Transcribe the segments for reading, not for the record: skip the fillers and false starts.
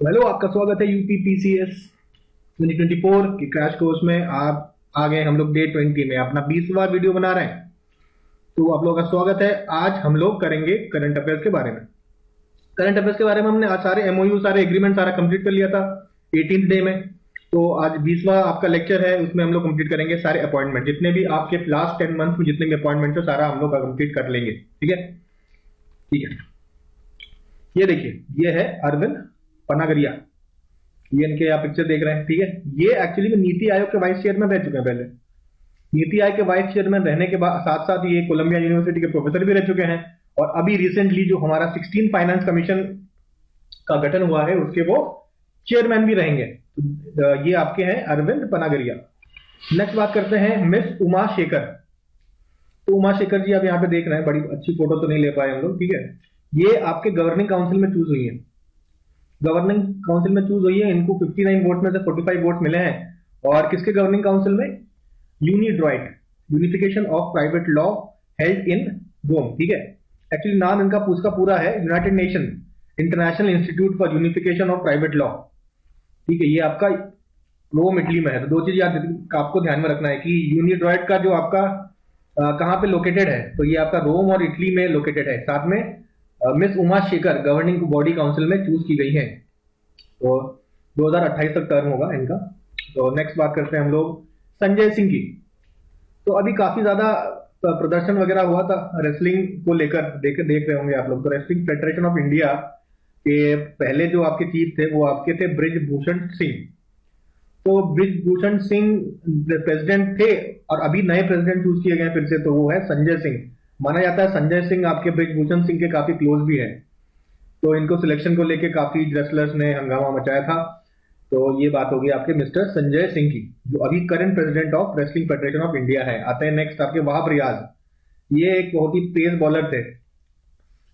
Hello, आपका स्वागत है यूपीपीसीएस 2024 के क्रैश कोर्स में। आप आ गए हम लोग डे 20 में, अपना 20वां वीडियो बना रहे हैं। तो आप लोगों का स्वागत है। आज हम लोग करेंगे करंट अफेयर्स के बारे में। करंट अफेयर्स के बारे में हमने आज सारे एमओयू, सारे एग्रीमेंट सारा कंप्लीट कर लिया था 18th डे में। तो आज 20वां आपका लेक्चर है, उसमें हम लोग कंप्लीट करेंगे सारे अपॉइंटमेंट, जितने भी आपके लास्ट 10 मंथ में जितने भी अपॉइंटमेंट हो सारा हम लोग कंप्लीट कर लेंगे। ठीक है, ठीक है। ये देखिए, ये है अरविंद पनागरिया, ये इनके आप पिक्चर देख रहे हैं। ठीक है, ये एक्चुअली में नीति आयोग के वाइस चेयरमैन रह चुके हैं। पहले नीति आयोग के वाइस चेयरमैन रहने के बाद साथ साथ ये कोलंबिया यूनिवर्सिटी के प्रोफेसर भी रह चुके हैं। और अभी रिसेंटली जो हमारा 16 फाइनेंस कमीशन का गठन हुआ है उसके वो चेयरमैन भी रहेंगे। तो ये आपके हैं अरविंद पनागरिया। नेक्स्ट बात करते हैं मिस उमा शेखर। तो उमा शेखर जी आप यहाँ पे देख रहे हैं, बड़ी अच्छी फोटो तो नहीं ले पाए हम लोग। ठीक है, ये आपके गवर्निंग काउंसिल में चूज हुई है। गवर्निंग काउंसिल में चूज हुई है, इनको 59 वोट में से 45 वोट मिले हैं। और किसके गवर्निंग काउंसिल में? UNIDROIT, unification of private law held in Rome. ठीक है, एक्चुअली नाम इनका उसका पूरा है United Nation International Institute for Unification of private Law. ठीक है, ये आपका रोम इटली में है। तो दो चीज आपको ध्यान में रखना है कि यूनिड्रॉइट का जो आपका कहाँ पे लोकेटेड है, तो ये आपका रोम और इटली में लोकेटेड है। साथ में miss Uma Shekhar governing body council में चूज की गई है। तो 2028 तक टर्म होगा इनका। तो नेक्स्ट बात करते हैं हम लोग संजय सिंह की। तो अभी काफी ज्यादा प्रदर्शन वगैरह हुआ था रेसलिंग को लेकर, देख रहे होंगे आप लोग। तो रेसलिंग फेडरेशन ऑफ इंडिया के पहले जो आपके चीफ थे वो आपके थे ब्रिजभूषण सिंह। तो ब्रिजभूषण सिंह प्रेसिडेंट थे और अभी नए प्रेसिडेंट चूज किए गए फिर से, तो वो है संजय सिंह। माना जाता है संजय सिंह आपके ब्रिजभूषण सिंह के काफी क्लोज भी है। तो इनको सिलेक्शन को लेके काफी रेसलर्स ने हंगामा मचाया था। तो ये बात होगी आपके मिस्टर संजय सिंह की, जो अभी current president of wrestling federation of India है। आते हैं नेक्स्ट आपके वहाब रियाज। ये एक बहुत ही तेज बॉलर थे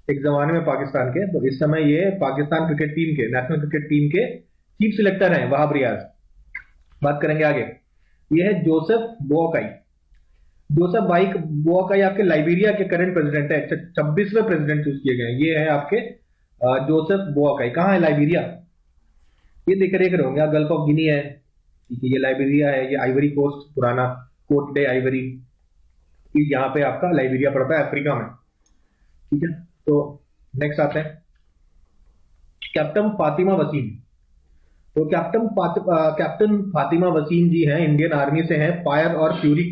एक जमाने में पाकिस्तान के। तो इस समय ये पाकिस्तान क्रिकेट टीम के, नेशनल क्रिकेट टीम के चीफ सिलेक्टर हैं वहाब रियाज। बात करेंगे आगे। ये है जोसेफ बोआकाई। जोसेफ भाई बोआकाई आपके लाइबेरिया के करंट प्रेसिडेंट है, 26वें प्रेसिडेंट चूज किए गए। ये है आपके जोसेफ बोआकाई। कहाँ है लाइबेरिया? ये देख रहे होंगे आप, गल्फ ऑफ गिनी है। ठीक है, ये लाइबेरिया है। ये आइवरी कोस्ट, पुराना कोट डे आइवरी, यहाँ पे आपका लाइबेरिया पड़ता है अफ्रीका में। ठीक है, तो नेक्स्ट आते हैं कैप्टन फातिमा वसीम। तो कैप्टन फातिमा वसीम जी हैं, इंडियन आर्मी से हैं, फायर और फ्यूरी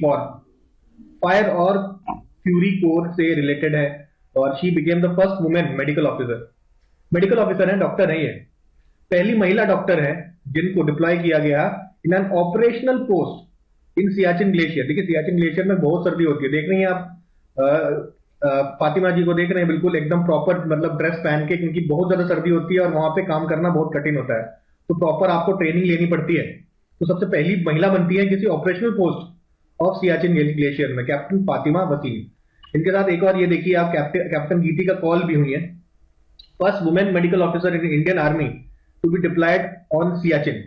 कोर से रिलेटेड है। और she became the first women medical officer है, डॉक्टर है। ये पहली महिला डॉक्टर है जिनको डिप्लॉय किया गया in an operational post in Siachen glacier. देखिए, सियाचिन ग्लेशियर में बहुत सर्दी होती है, देख रही हैं आप। फातिमा जी को देख रहे हैं, बिल्कुल एकदम प्रॉपर मतलब ड्रेस पहन के, क्योंकि बहुत ज्यादा सर्दी होती है और वहां पे काम करना बहुत कठिन होता है। तो प्रॉपर आपको ट्रेनिंग लेनी पड़ती है। तो सबसे पहली महिला बनती है किसी operational post of Siachen glacier में, कैप्टन फातिमा वसीम। इनके साथ एक और ये देखिए आप, कैप्टन गीतिका कौल भी हुई है, first women medical officer in Indian army to be deployed on Siachen.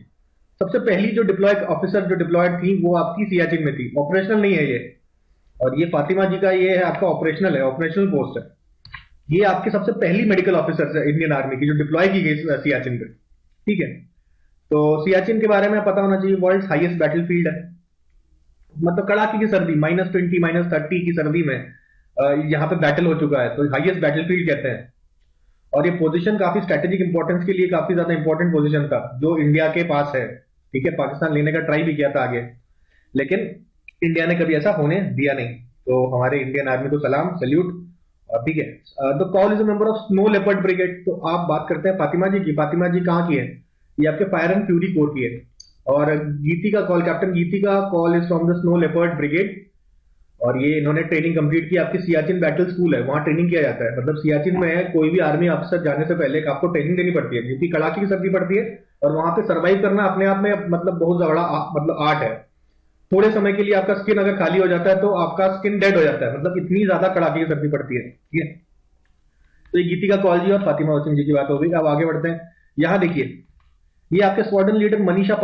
सबसे पहली जो डिप्लॉयड थी वो आपकी सियाचिन में थी, ऑपरेशनल नहीं है ये। और ये फातिमा जी का ये है आपका ऑपरेशनल पोस्ट है। ये आपकी सबसे पहली मेडिकल ऑफिसर है इंडियन आर्मी की जो डिप्लॉय की गई सियाचिन पे। ठीक है, तो सियाचिन के बारे में पता होना चाहिए, वर्ल्ड हाईएस्ट बैटलफील्ड है। मतलब कड़ाके की सर्दी, -20 -30 की सर्दी में यहाँ पे बैटल हो चुका है, तो हाईएस्ट बैटलफील्ड कहते हैं। और ये पोजीशन काफी स्ट्रेटेजिक इंपॉर्टेंस के लिए काफी ज्यादा इंपॉर्टेंट पोजीशन था जो इंडिया के पास है। ठीक है, पाकिस्तान लेने का ट्राई भी किया था आगे, लेकिन इंडिया ने कभी ऐसा होने दिया नहीं। तो हमारे इंडियन आर्मी को सलाम, सल्यूट। ठीक है, the call is a member of snow leopard brigade. तो आप बात करते हैं फातिमा जी की। फातिमा जी कहाँ की है? ये आपके फायर एंड फ्यूरी कोर की है। और कैप्टन गीती का call is from the snow leopard brigade. और ये इन्होंने ट्रेनिंग कंप्लीट की, आपकी सियाचिन बैटल स्कूल है, वहां ट्रेनिंग किया जाता है। मतलब सियाचिन में कोई भी आर्मी अफसर जाने से पहले आपको ट्रेनिंग देनी पड़ती है, क्योंकि कड़ाके की सर्दी पड़ती है और वहां पे सर्वाइव करना अपने आप में मतलब बहुत बड़ा मतलब आर्ट है। थोड़े समय के लिए आपका स्किन अगर खाली हो जाता है तो आपका स्किन डेड हो जाता है, मतलब इतनी ज्यादा कड़ाके की सर्दी पड़ती है। ठीक है, तो ये गीतिका कौल जी और फातिमा वसीम जी की बात हो गई। अब आगे बढ़ते हैं। यहां देखिए, ये आपके स्क्वाड्रन लीडर मनीषा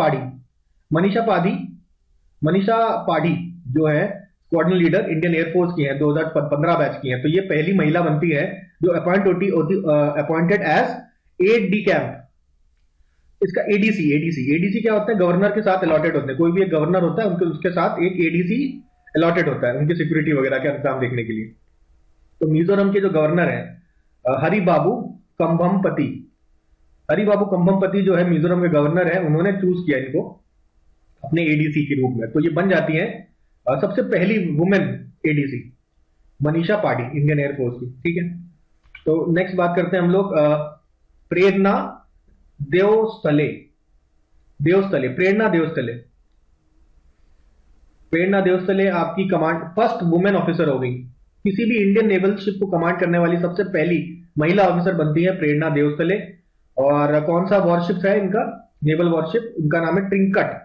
पाढ़ी जो है स्क्वाड्रन लीडर इंडियन एयरफोर्स की है, 2015 बैच की है। तो ये पहली महिला बनती है जो appointed as aide de camp इसका एडीसी, एडीसी क्या होता है? गवर्नर के साथ अलॉटेड होते हैं, कोई भी एक गवर्नर होता है, उनके उसके साथ एक एडीसी अलॉटेड होता है उनकी सिक्योरिटी वगैरह का इंतजाम देखने के लिए। तो मिजोरम के जो गवर्नर है हरिबाबू कंभमपति, हरिबाबू कंभमपति जो है मिजोरम के गवर्नर है, उन्होंने चूज किया इनको अपने एडीसी के रूप में। तो ये बन जाती है सबसे पहली women ADC, Manisha Padi, Indian Air Force की। ठीक है, तो नेक्स्ट बात करते हैं हम लोग प्रेरणा देवस्थले, प्रेरणा देवस्थले। प्रेरणा देवस्थले आपकी कमांड फर्स्ट वुमेन ऑफिसर हो गई, किसी भी इंडियन नेवल शिप को कमांड करने वाली सबसे पहली महिला ऑफिसर बनती है प्रेरणा देवस्थले। और कौन सा वॉरशिप है इनका? नेवल वॉरशिप, उनका नाम है ट्रिंकट,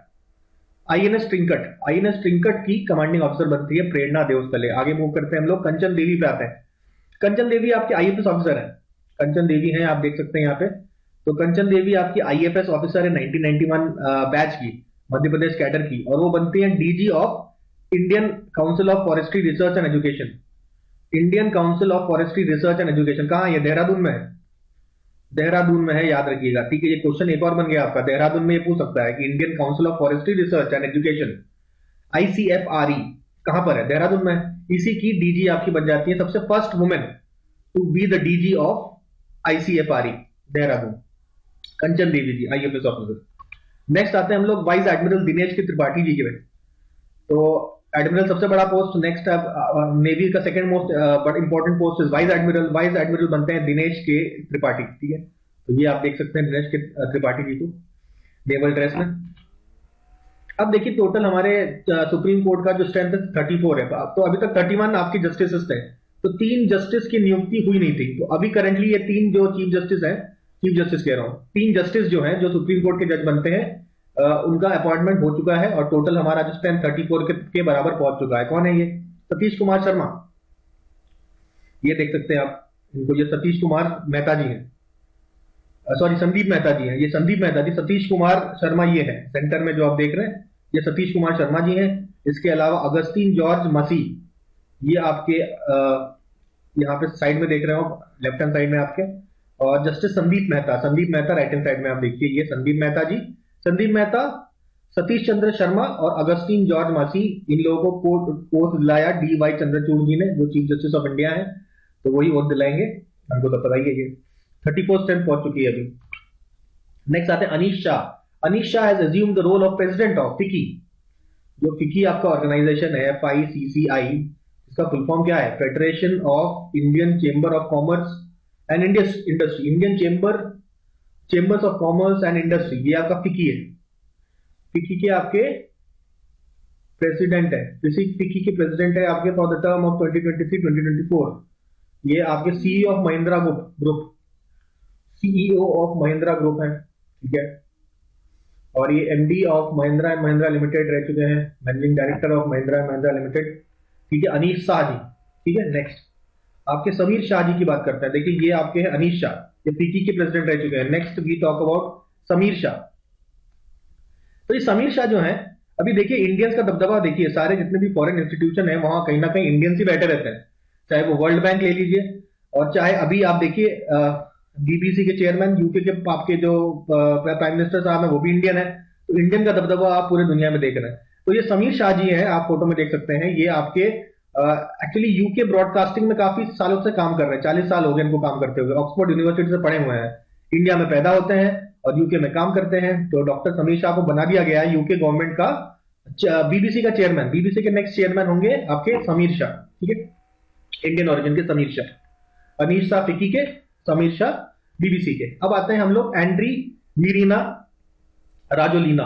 आईएनएस ट्रिंकट, आईएनएस ट्रिंकट की कमांडिंग ऑफिसर बनती है प्रेरणा देवस्थले। आगे मूव करते हैं हम लोग, कंचन देवी पे आते हैं। कंचन देवी आपके आईएफएस ऑफिसर है, कंचन देवी हैं, आप देख सकते हैं यहाँ पे। तो कंचन देवी आपकी आईएफएस ऑफिसर है 1991 बैच की, मध्य प्रदेश कैडर की, और वो बनती है DG of Indian council of forestry research and education. Indian council of forestry research and education कहां है? देहरादून में है, देहरादून में है, याद रखिएगा। ठीक है, ये क्वेश्चन एक और बन गया आपका, देहरादून में ये पूछ सकता है कि Indian council of forestry research and education ICFRE कहां पर है? देहरादून में। इसी की डीजी आपकी बन जाती है सबसे first women to be the DG of ICFRE, Dehradun, Kanchan Devi ji, IFS officer. Next आते हैं हम लोग वाइस एडमिरल दिनेश के त्रिपाठी जी के। तो एडमिरल सबसे बड़ा पोस्ट, नेक्स्ट नेवी का second most but important post is vice admiral. Vice admiral बनते हैं दिनेश के त्रिपाठी। ठीक है, तो ये आप देख सकते हैं दिनेश के त्रिपाठी जी को नेवल ड्रेस में। अब देखिए टोटल हमारे सुप्रीम कोर्ट का जो स्ट्रेंथ है 34 है, तो अभी तक 31 आपकी जस्टिस थे, तो 3 जस्टिस की नियुक्ति हुई नहीं थी। तो अभी करंटली ये 3 जो चीफ जस्टिस है, चीफ जस्टिस कह रहा हूं, 3 जस्टिस जो हैं जो सुप्रीम कोर्ट के जज बनते हैं, उनका अपॉइंटमेंट हो चुका है और टोटल हमारा जो स्ट्रेंथ 34 के बराबर पहुंच चुका है। कौन है ये? सतीश कुमार शर्मा, ये देख सकते हैं आप इनको, ये सतीश कुमार मेहता जी हैं, सॉरी संदीप मेहता जी हैं, ये संदीप मेहता जी, सतीश कुमार शर्मा ये है सेंटर में जो आप देख रहे हैं, ये सतीश कुमार शर्मा जी हैं। इसके अलावा अगस्तीन जॉर्ज मसी, ये आपके यहाँ पे साइड में देख रहे हो, लेफ्ट हैंड साइड में आपके, और justice Sandeep Mehta right hand side में आप देखिए, ये संदीप मेहता जी, संदीप मेहता, सतीश चंद्र शर्मा और अगस्तीन जॉर्ज मासी, इन लोगों को पोस्ट दिलाया DY चंद्रचूड़ जी ने, जो चीफ जस्टिस ऑफ इंडिया है, तो वही वोट दिलाएंगे, हमको तो पता ही है। ये 34 स्टैंड पहुंच चुकी है अभी। नेक्स्ट आते हैं Anish Shah. Anish Shah has assumed the role of president of FICCI. जो फिकी आपका ऑर्गेनाइजेशन है FICCI, इसका फुल फॉर्म क्या है? Federation of Indian chamber of commerce and industry, Indian chambers of commerce and industry, ये आपका फिकी है। फिकी के आपके प्रेसिडेंट है, फिकी के प्रेसिडेंट है आपके फॉर द टर्म ऑफ 2023-2024। ये आपके CEO of Mahindra group, CEO of Mahindra group है। ठीक है, और ये MD of Mahindra and Mahindra limited रह चुके हैं, managing director of Mahindra and Mahindra limited. ठीक है, अनीश शाह जी। ठीक है, नेक्स्ट आपके समीर शाह जी की बात करते हैं। देखिए ये आपके हैं अनीश शाह, ये फिकी के प्रेसिडेंट रह चुके हैं। Next we talk about Sameer Shah. तो ये समीर शाह जो है, अभी देखिए इंडियंस का दबदबा देखिए, सारे जितने भी फॉरेन इंस्टीट्यूशन है वहां कहीं ना कहीं इंडियंस ही बैठे रहते हैं, चाहे वो वर्ल्ड बैंक ले लीजिए, और चाहे अभी आप देखिए BBC के चेयरमैन, यूके के आपके जो प्राइम मिनिस्टर साहब है वो भी इंडियन है। तो इंडियन का दबदबा आप पूरे दुनिया में देख रहे हैं। तो ये समीर शाह जी हैं, आप फोटो में देख सकते हैं, ये आपके एक्चुअली यूके ब्रॉडकास्टिंग में काफी सालों से काम कर रहे हैं, 40 साल हो गए इनको काम करते हुए, ऑक्सफोर्ड यूनिवर्सिटी से पढ़े हुए हैं, इंडिया में पैदा होते हैं और यूके में काम करते हैं। तो डॉक्टर समीर शाह को बना दिया गया है यूके गवर्नमेंट का BBC का चेयरमैन। BBC के नेक्स्ट चेयरमैन होंगे आपके समीर शाह। ठीक है, इंडियन ओरिजिन के समीर शाह, अनीश शाह फिकी के, समीर शाह BBC के। अब आते हैं हम लोग एंड्री वीरीना राजोलिना,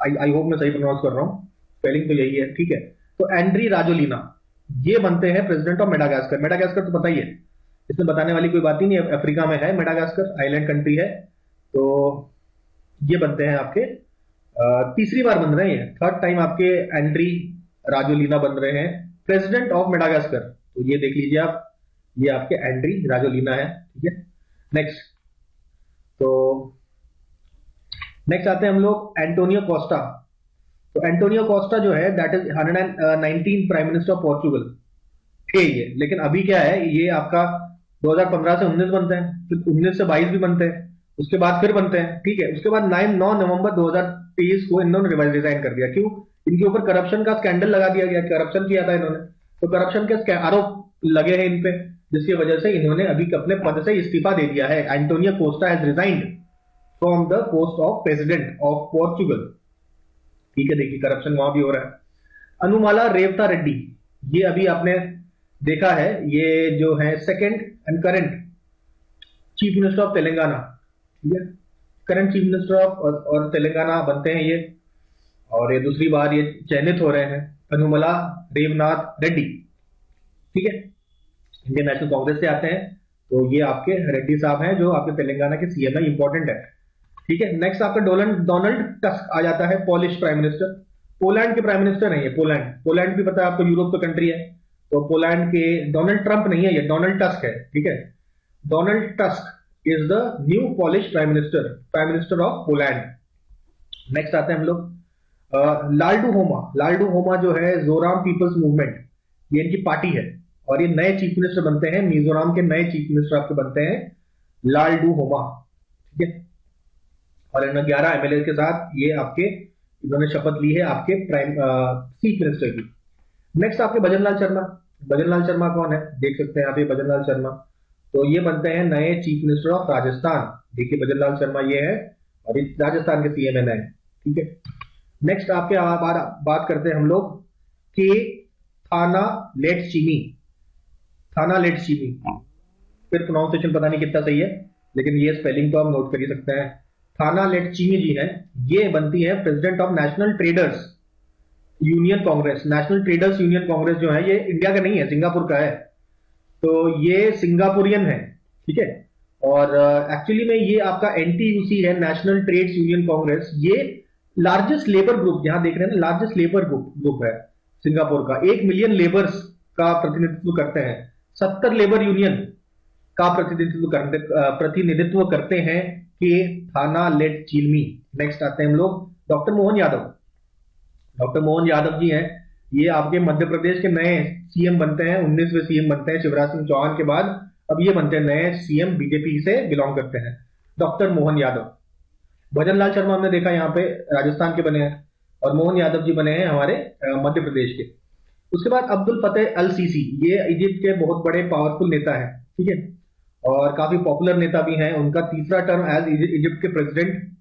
आई होप मैं सही प्रोनाउंस कर रहा हूं, स्पेलिंग तो यही है। ठीक है, तो एंड्री राजोलिना ये बनते हैं प्रेसिडेंट ऑफ मेडागास्कर। मेडागास्कर तो पता ही है, इसमें बताने वाली कोई बात ही नहीं है, अफ्रीका में है मेडागास्कर, आइलैंड कंट्री है। तो ये बनते हैं आपके तीसरी बार बन रहे हैं, थर्ड टाइम आपके एंड्री राजोलिना बन रहे हैं प्रेसिडेंट ऑफ मेडागास्कर। तो ये देख लीजिए आप, ये आपके एंड्री राजोलिना है। ठीक है, नेक्स्ट आते हैं हम लोग एंटोनियो कोस्टा। तो एंटोनियो कोस्टा जो है that is 119 prime minister of Portugal थे ये, लेकिन अभी क्या है, ये आपका 2015 से 19 बनते हैं, फिर 19 से 22 भी बनते हैं, उसके बाद फिर बनते हैं, ठीक है। उसके बाद 9 नवंबर 2023 को इन्होंने रिजाइन कर दिया। क्यों? इनके ऊपर करप्शन का स्कैंडल लगा दिया गया, करप्शन किया था इन्होंने, तो करप्शन के आरोप लगे हैं इन पे, जिसकी वजह से इन्होंने अभी अपने पद से इस्तीफा दे दिया है। Antonio Costa has resigned from the post of president of Portugal, ठीक है। देखिए करप्शन वहां भी हो रहा है। अनुमाला रेवता रेड्डी, ये अभी आपने देखा है, ये जो है second and current chief minister of Telangana, ठीक है। करंट चीफ मिनिस्टर ऑफ और तेलंगाना बनते हैं ये, और ये दूसरी बार ये चयनित हो रहे हैं, अनुमला रेवनाथ रेड्डी, ठीक है। इंडियन नेशनल कांग्रेस से आते हैं, तो ये आपके रेड्डी साहब हैं जो आपके तेलंगाना के सीएम है, इंपॉर्टेंट है, ठीक है। नेक्स्ट आपका डोनाल्ड टस्क आ जाता है, पॉलिश प्राइम मिनिस्टर, पोलैंड के प्राइम मिनिस्टर हैं ये। पोलैंड भी पता है आपको, यूरोप का कंट्री है, तो पोलैंड के डोनाल्ड ट्रंप नहीं है, ये डोनाल्ड टस्क है, ठीक है। Donald tusk is the new polish prime minister of Poland. Next आते हैं हम लोग लाल्डू होमा जो है जोराम पीपल्स मूवमेंट, ये इनकी पार्टी है, और ये नए चीफ मिनिस्टर बनते हैं, मिजोरम के नए चीफ मिनिस्टर आपके बनते हैं लाल्डू होमा, ठीक है। और इन 11 एमएलए के साथ ये आपके इन्होंने शपथ ली है आपके चीफ मिनिस्टर की। नेक्स्ट आपके भजनलाल शर्मा कौन है, देख सकते हैं आप ये भजनलाल शर्मा, तो ये बनते हैं नए चीफ मिनिस्टर ऑफ राजस्थान। देखिए भजनलाल शर्मा ये है, और ये राजस्थान के सीएम है नए, ठीक है। नेक्स्ट आपके बात करते हैं हम लोग के थाना लेट्सचीनी, फिर प्रोनाउंसिएशन पता नहीं कितना सही है, लेकिन ये स्पेलिंग तो आप नोट कर ही सकते हैं। थाना लेट्सचीनी जी हैं, ये बनती है president of national traders union Congress. National traders union Congress जो है ये इंडिया का नहीं है, सिंगापुर का है, तो ये सिंगापुरियन है, ठीक है। और एक्चुअली में ये आपका एनटीयूसी है, नेशनल ट्रेड्स यूनियन कांग्रेस। ये लार्जेस्ट लेबर ग्रुप, यहां देख रहे हैं ना, लार्जेस्ट लेबर ग्रुप है सिंगापुर का, 1 मिलियन लेबर्स का प्रतिनिधित्व करते हैं, 70 लेबर यूनियन का प्रतिनिधित्व करते हैं के थाना लेट्सचीनी। नेक्स्ट आते हैं हम लोग डॉक्टर मोहन यादव जी हैं, ये आपके मध्य प्रदेश के नए सीएम बनते हैं, 19वें सीएम बनते हैं शिवराज सिंह चौहान के बाद, अब ये बनते हैं नए सीएम, बीजेपी से बिलोंग करते हैं डॉक्टर मोहन यादव। भजनलाल शर्मा हमने देखा यहाँ पे राजस्थान के बने हैं, और मोहन यादव जी बने हैं हमारे मध्य प्रदेश के। उसके बाद अब्दुल फतेह अल सीसी, ये इजिप्ट के बहुत बड़े पावरफुल नेता है, ठीक है, और काफी पॉपुलर नेता भी हैं। उनका तीसरा टर्म एज इजिप्ट के प्रेसिडेंट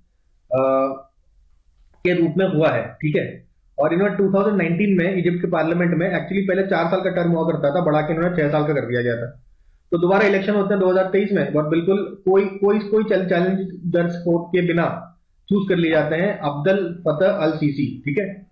के रूप में हुआ है, ठीक है। और इन्होंने 2019 में इजिप्ट के पार्लियामेंट में, एक्चुअली पहले 4 साल का टर्म हुआ करता था, बढ़ा के इन्होंने 6 साल का कर दिया गया था, तो दोबारा इलेक्शन होते हैं 2023 में, और बिल्कुल कोई चैलेंजर सपोर्ट के बिना चूज कर लिए जाते हैं अब्दुल फतेह अल सीसी, ठीक है।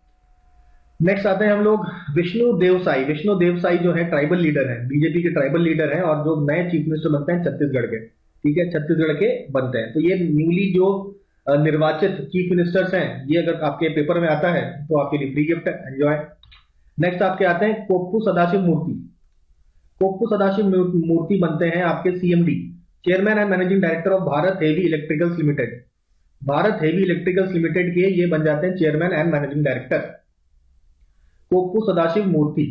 नेक्स्ट आते हैं हम लोग विष्णु देवसाई जो है ट्राइबल लीडर है, बीजेपी के ट्राइबल लीडर है, और जो नए चीफ मिनिस्टर बनते हैं छत्तीसगढ़ के, ठीक है, छत्तीसगढ़ के बनते हैं। तो ये न्यूली जो निर्वाचित चीफ मिनिस्टर्स हैं, ये अगर आपके पेपर में आता है तो आपके लिए फ्री गिफ्ट है, एंजॉय। नेक्स्ट आपके आते हैं कोप्पू सदाशिव मूर्ति बनते हैं आपके CMD, chairman and managing director of Bharat Heavy Electricals Limited के ये बन जाते हैं chairman and managing director, Koppu Sadashiv Murthy.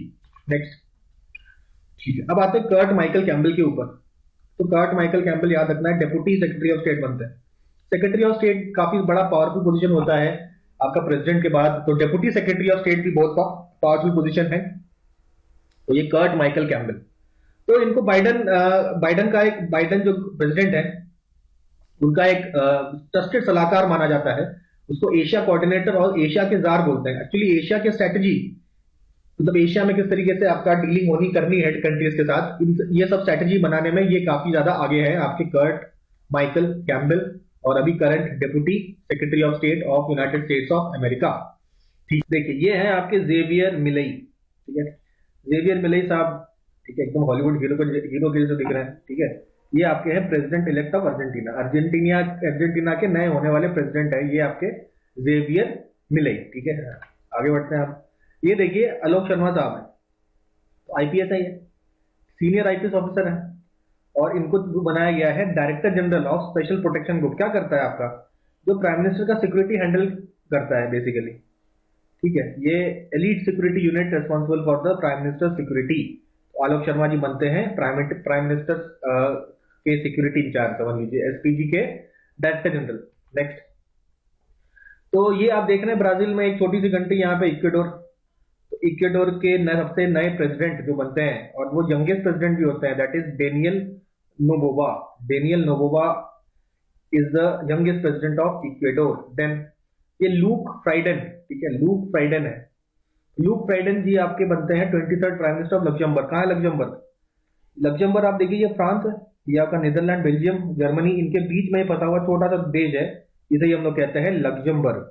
Next, ठीक है, अब आते हैं कर्ट माइकल कैम्बल के ऊपर। तो कर्ट माइकल कैम्बल याद रखना है, डेप्यूटी सेक्रेटरी ऑफ स्टेट बनते हैं। सेक्रेटरी ऑफ स्टेट काफी बड़ा पावरफुल पोजीशन होता है आपका प्रेसिडेंट के बाद, तो डेप्यूटी सेक्रेटरी ऑफ स्टेट भी बहुत पावरफुल पोजीशन है। तो ये कर्ट माइकल कैम्बल, तो इनको बाइडन जो प्रेसिडेंट है उनका एक ट्रस्टेड सलाहकार माना जाता है, उसको एशिया कोऑर्डिनेटर और एशिया के जार बोलते हैं। एक्चुअली एशिया के स्ट्रेटजी, मतलब एशिया में किस तरीके से आपका डीलिंग करनी है कंट्रीज के साथ, ये सब स्ट्रेटजी बनाने में ये काफी ज्यादा आगे है आपके कर्ट माइकल कैम्बल, और अभी current deputy secretary of state of United States of America. ठीक, देखिए ये है आपके जेवियर मिलई, ठीक है, जेवियर मिलई साहब, ठीक है, एकदम हॉलीवुड हीरो के जैसे दिख रहे हैं, ठीक है। ये आपके हैं प्रेसिडेंट इलेक्ट ऑफ अर्जेंटीना के नए होने वाले प्रेसिडेंट है ये आपके जेवियर मिलई, ठीक है। आगे बढ़ते हैं आप, ये देखिए आलोक शर्मा साहब है, तो आईपीएस है, ये सीनियर आईपीएस ऑफिसर है, और इनको बनाया गया है director general of Special Protection Group. क्या करता है आपका, जो प्राइम मिनिस्टर का सिक्योरिटी हैंडल करता है बेसिकली, ठीक है। ये elite security unit responsible for the prime minister security. Alok Sharma ji बनते हैं प्राइम मिनिस्टर के सिक्योरिटी इंचार्ज, समझ लीजिए एसपीजी के डायरेक्टर जनरल। नेक्स्ट, तो ये आप देख रहे हैं ब्राजील में एक छोटी सी कंट्री, यहाँ पे इक्वेडोर। तो इक्वेडोर के सबसे नए प्रेसिडेंट जो बनते हैं और वो यंगेस्ट प्रेसिडेंट भी होते हैं, that is Daniel Noboa. Daniel Noboa is the youngest president of Ecuador. Then ये लूक फ्राइडन, ठीक है, लूक फ्राइडन है। लूक फ्राइडन जी आपके बनते हैं 23rd prime minister of Luxembourg. कहाँ है लग्जमबर्ग? लग्जमबर्ग आप देखिए, ये फ्रांस है, ये आपका नीदरलैंड, बेल्जियम, जर्मनी, इनके बीच में फंसा हुआ छोटा सा देश है, इसे ही हम लोग कहते हैं लग्जमबर्ग।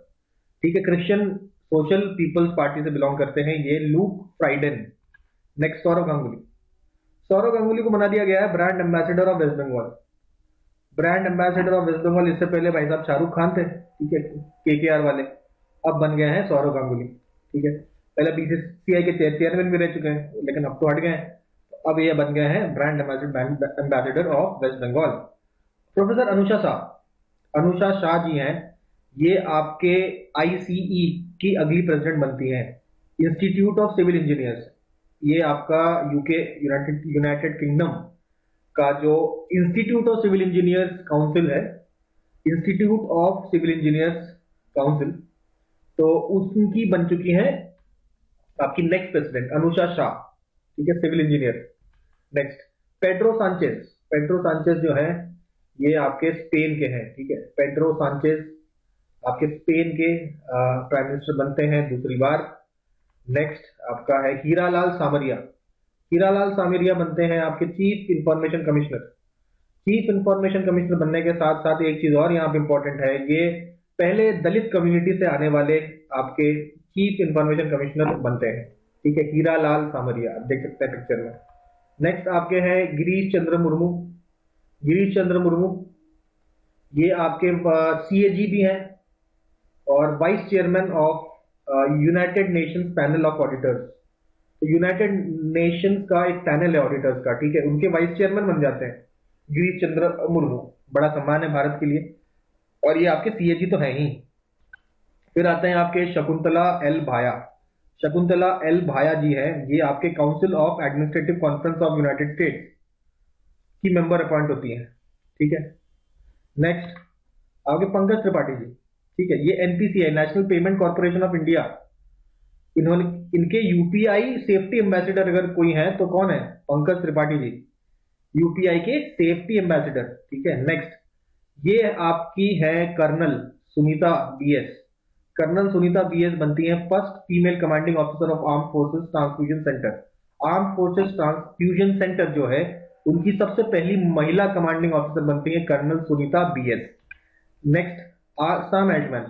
ठीक है, क्रिश्चियन सोशल पीपल्स पार्टी से बिलोंग करते हैं ये Luc Frieden. Next, Sourav Ganguly. Sourav Ganguly को बना दिया गया है brand ambassador of waste Bengal. Brand ambassador of waste Bengal, इससे पहले भाई साहब शाहरुख खान थे, ठीक है, केकेआर वाले, अब बन गए हैं सौरव गांगुली। ठीक है, पहले बीसीसीआई के चेयरमैन भी रह चुके हैं, लेकिन अब तो हट गए हैं, अब ये बन गए हैं brand ambassador of waste Bengal. Professor Anusha Shah, Anusha Shah ji हैं, ये आपके आईसीई की अगली प्रेसिडेंट बनती हैं, इंस्टीट्यूट ऑफ सिविल इंजीनियर्स। ये आपका यूके, यूनाइटेड किंगडम का जो institute of civil engineers council है, institute of civil engineers council, तो उनकी बन चुकी हैं आपकी नेक्स्ट प्रेसिडेंट अनुषा शाह। ठीक है, civil engineer. Next, Pedro Sanchez. Pedro Sanchez जो है ये आपके स्पेन के हैं। ठीक है, पेड्रो सांचेज आपके स्पेन के प्राइम मिनिस्टर बनते हैं दूसरी बार। नेक्स्ट आपका है हीरालाल सामरिया। हीरालाल सामरिया बनते हैं आपके chief information commissioner. Chief information commissioner बनने के साथ साथ एक चीज और यहाँ पे इंपॉर्टेंट है, ये पहले दलित कम्युनिटी से आने वाले आपके चीफ इंफॉर्मेशन कमिश्नर बनते हैं। ठीक है, हीरालाल सामरिया, आप देख सकते हैं पिक्चर में। नेक्स्ट आपके हैं गिरीश चंद्र मुर्मू। गिरीश चंद्र मुर्मू ये आपके सीएजी भी हैं और vice chairman of United Nations panel of auditors. तो यूनाइटेड नेशंस का एक पैनल है ऑडिटर्स का, ठीक है, उनके वाइस चेयरमैन बन जाते हैं गिरीश चंद्र मुर्मू। बड़ा सम्मान है भारत के लिए, और ये आपके सीएजी तो है ही। फिर आते हैं आपके शकुंतला एल भाया। शकुंतला एल भाया जी है, ये आपके council of administrative conference of United states की मेंबर अपॉइंट होती हैं। ठीक है, नेक्स्ट आगे पंकज त्रिपाठी जी। ठीक है, ये NPCI, national payment corporation of India, इन्होंने, इनके यूपीआई सेफ्टी एम्बेसडर अगर कोई है तो कौन है? पंकज त्रिपाठी जी, यूपीआई के सेफ्टी एम्बेसडर। ठीक है, नेक्स्ट ये आपकी है colonel Sunita BS. Colonel Sunita BS बनती है first female commanding officer of armed forces transfusion centre. Armed forces transfusion centre जो है, उनकी सबसे पहली महिला कमांडिंग ऑफिसर बनती है colonel Sunita BS. Next Sam Altman.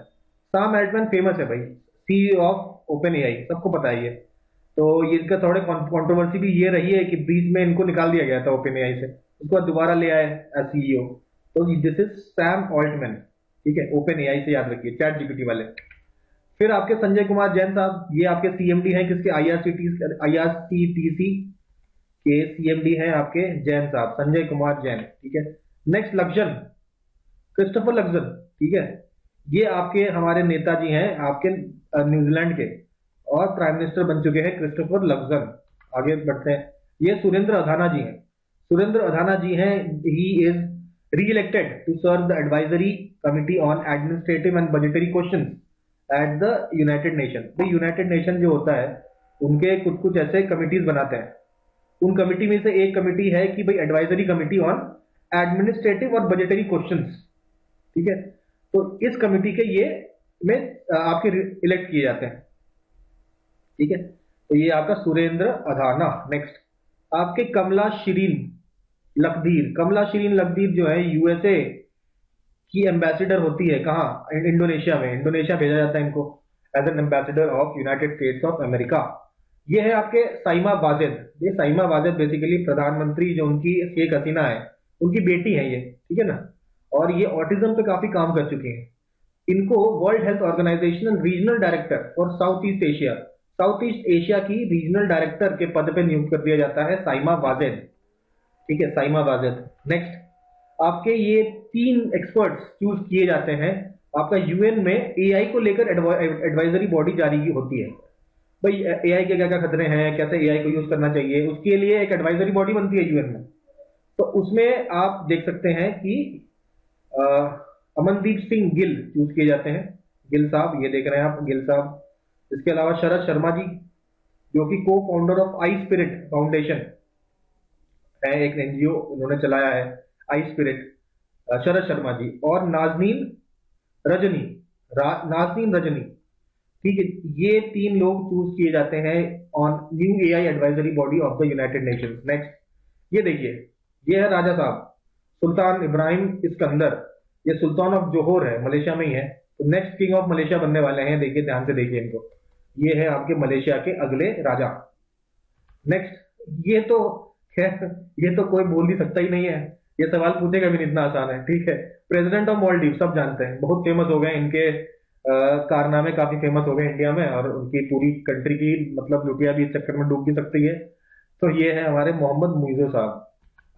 Sam Altman famous है भाई, सीईओ ऑफ ओपन एआई, सबको पता है ये। तो इनका थोड़े कंट्रोवर्सी भी ये रही है कि बीच में इनको निकाल दिया गया था ओपन एआई से, उसके बाद दोबारा ले आए एज सीईओ। तो दिस इज सैम ऑल्टमैन। ठीक है, ओपन एआई से याद रखिए, चैट जीपीटी वाले। फिर आपके संजय कुमार जैन साहब, ये आपके सीएमडी हैं किसके? आईआरसीटीसी के सीएमडी हैं आपके जैन साहब, संजय कुमार जैन। ठीक है, नेक्स्ट लक्जन, क्रिस्टोफर लक्जन। ठीक है, ये आपके हमारे नेताजी हैं आपके न्यूजीलैंड के, और प्राइम मिनिस्टर बन चुके हैं क्रिस्टोफर लक्जन। आगे बढ़ते हैं, ये सुरेंद्र अधाना जी हैं। सुरेंद्र अधाना जी हैं, he is re-elected to serve the advisory committee on administrative and budgetary questions at the United Nations। तो यूनाइटेड नेशन जो होता है, उनके कुछ कुछ ऐसे कमिटीज बनाते हैं, उन कमिटी में से एक कमिटी है कि भाई एडवाइजरी कमिटी ऑन एडमिनिस्ट्रेटिव और बजटरी क्वेश्चंस। ठीक है, तो इस कमिटी के ये में आपके इलेक्ट किए जाते हैं। ठीक है, तो ये आपका सुरेंद्र अधाना। नेक्स्ट आपके कमला शिरीन लखदीर। कमला शिरीन लखदीर जो है यूएसए की एम्बेसडर होती है, कहाँ? इंडोनेशिया में। इंडोनेशिया भेजा जाता है इनको as an ambassador of United States of America. ये है आपके साइमा वाजेद। ये साइमा वाजेद बेसिकली प्रधानमंत्री जो उनकी शेख हसीना है, उनकी बेटी है ये। ठीक है ना, और ये ऑटिज्म पे काफी काम कर चुकी हैं। इनको World Health Organization regional director for South East Asia, South East Asia की रीजनल डायरेक्टर के पद पे नियुक्त कर दिया जाता है, साइमा वाजेद। ठीक है, साइमा वाजेद। नेक्स्ट आपके ये 3 एक्सपर्ट्स चूज किए जाते हैं। आपका यूएन में एआई को लेकर एडवाइजरी बॉडी जारी की होती है, भाई एआई के क्या क्या खतरे हैं, कैसे एआई को यूज करना चाहिए, उसके लिए एक एडवाइजरी बॉडी बनती है यूएन में। तो उसमें आप देख सकते हैं कि अमनदीप सिंह गिल चूज किए जाते हैं, गिल साहब, ये देख रहे हैं आप, गिल साहब। इसके अलावा शरद शर्मा जी, जो कि को founder of I spirit foundation है, एक एनजीओ उन्होंने चलाया है, आई स्पिरिट, शरद शर्मा जी। और नाजनीन रजनी, नाजनीन रजनी, ठीक है। ये 3 लोग चूज किए जाते हैं on new AI advisory body of the United Nations. Next ये देखिए, ये है राजा साहब सुल्तान इब्राहिम इस्कंदर, ये सुल्तान ऑफ जोहोर है, मलेशिया में ही है। तो नेक्स्ट किंग ऑफ मलेशिया बनने वाले हैं, देखिए ध्यान से देखिए इनको, ये है आपके मलेशिया के अगले राजा। नेक्स्ट ये तो खैर ये तो कोई बोल ही सकता ही नहीं है, ये सवाल पूछेगा भी नहीं, इतना आसान है, ठीक है। प्रेसिडेंट ऑफ मालदीव सब जानते हैं, बहुत फेमस हो गए इनके कारनामे, काफी फेमस हो गए इंडिया में, और उनकी पूरी कंट्री की मतलब लुटिया भी इस चक्कर में डूब भी सकती है। तो ये है हमारे मोहम्मद मुइज़ो साहब।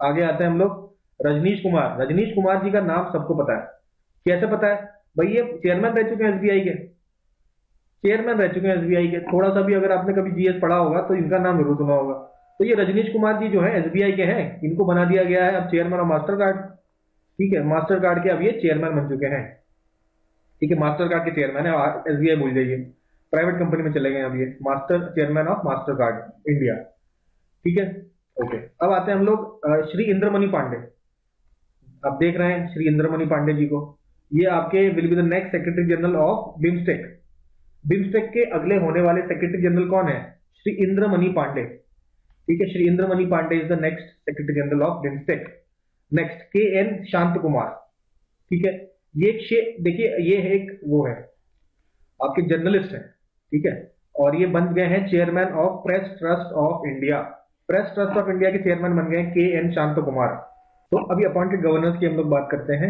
आगे आते हैं हम लोग, रजनीश कुमार। रजनीश कुमार जी का नाम सबको पता है, कैसे पता है भाई, ये चेयरमैन रह चुके हैं एसबीआई के, चेयरमैन रह चुके हैं एसबीआई के। थोड़ा सा भी अगर आपने कभी जीएस पढ़ा होगा तो इनका नाम जरूर सुना होगा। तो ये रजनीश कुमार जी जो है एसबीआई के हैं, इनको बना दिया गया है अब चेयरमैन ऑफ मास्टर कार्ड, ठीक है। मास्टर कार्ड के अब ये चेयरमैन बन चुके हैं, ठीक है। मास्टर कार्ड के चेयरमैन है, एसबीआई भूल जाइए, प्राइवेट कंपनी में चले गए अब ये, master chairman of master card India, ठीक है। ओके, अब आते हैं हम लोग श्री इंद्रमणि पांडे। अब देख रहे हैं श्री इंद्रमणि पांडे जी को, ये आपके will be the next secretary general of BIMSTEC. BIMSTEC के अगले होने वाले सेक्रेटरी जनरल कौन है? श्री इंद्रमणि पांडे, ठीक है। Shri Indramani Pande is the next secretary general of BIMSTEC. Next K N Shanth Kumar, ठीक है। ये देखिए, ये एक वो है आपके जर्नलिस्ट है, ठीक है, और ये बन गए हैं chairman of press trust of India. Press trust of India के चेयरमैन बन गए के एन शांत कुमार। तो अभी अपॉइंटेड गवर्नर्स की हम लोग बात करते हैं।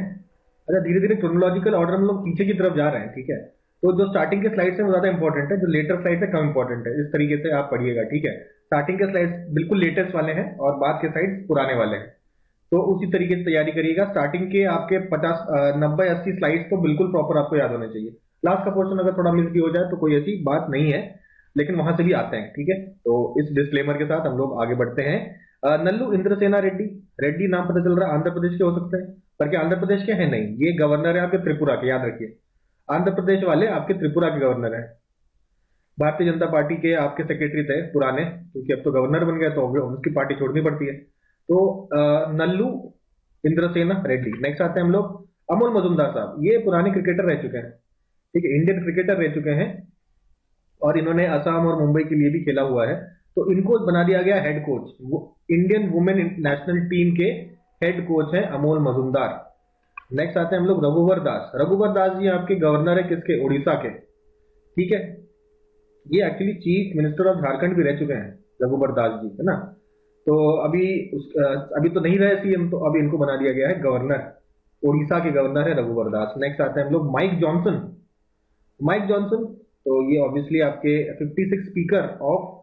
अच्छा, धीरे धीरे क्रोनोलॉजिकल ऑर्डर में लोग पीछे की तरफ जा रहे हैं, ठीक है। तो जो स्टार्टिंग के स्लाइड्स है वो ज्यादा इंपॉर्टेंट है, जो लेटर स्लाइड्स है कम इंपॉर्टेंट है, इस तरीके से आप पढ़िएगा, ठीक है। स्टार्टिंग के स्लाइड्स बिल्कुल लेटेस्ट वाले हैं और बाद के स्लाइड्स पुराने वाले हैं, तो उसी तरीके से तैयारी करिएगा। स्टार्टिंग के आपके 50 90 80 स्लाइड्स तो बिल्कुल प्रॉपर आपको याद होने चाहिए। लास्ट का पोर्शन अगर थोड़ा मिस भी हो जाए तो कोई ऐसी बात नहीं है, लेकिन वहां से भी आते हैं, ठीक है। तो इस डिस्क्लेमर के साथ हम लोग आगे बढ़ते हैं। नल्लू इंद्रसेना रेड्डी, रेड्डी नाम पता चल रहा है आंध्र प्रदेश के हो सकते हैं, पर क्या आंध्र प्रदेश के हैं? नहीं, ये गवर्नर है आपके त्रिपुरा के, याद रखिए। आंध्र प्रदेश वाले आपके त्रिपुरा के गवर्नर हैं। भारतीय जनता पार्टी के आपके सेक्रेटरी थे पुराने, क्योंकि अब तो गवर्नर बन गए तो उनकी पार्टी छोड़नी पड़ती है। तो नल्लू इंद्रसेना रेड्डी। नेक्स्ट आते हैं हम लोग अमोल मजुमदार साहब, ये पुराने क्रिकेटर रह चुके हैं, ठीक है, इंडियन क्रिकेटर रह चुके हैं, और इन्होंने असम और मुंबई के लिए भी खेला हुआ है। तो इनको बना दिया गया head coach, Indian women national team के हेड कोच हैं अमोल मजुमदार। नेक्स्ट आते हैं हम लोग रघुवर दास। रघुवर दास जी आपके गवर्नर है किसके? उड़ीसा के, ठीक है। ये actually chief minister of Jharkhand भी रह चुके हैं रघुवर दास जी, है ना। तो अभी तो नहीं रहे सीएम, तो अभी इनको बना दिया गया है गवर्नर, उड़ीसा के गवर्नर है रघुवर दास। नेक्स्ट आते हैं हम लोग माइक जॉनसन। माइक जॉनसन, तो ये ऑब्वियसली आपके 56 speaker of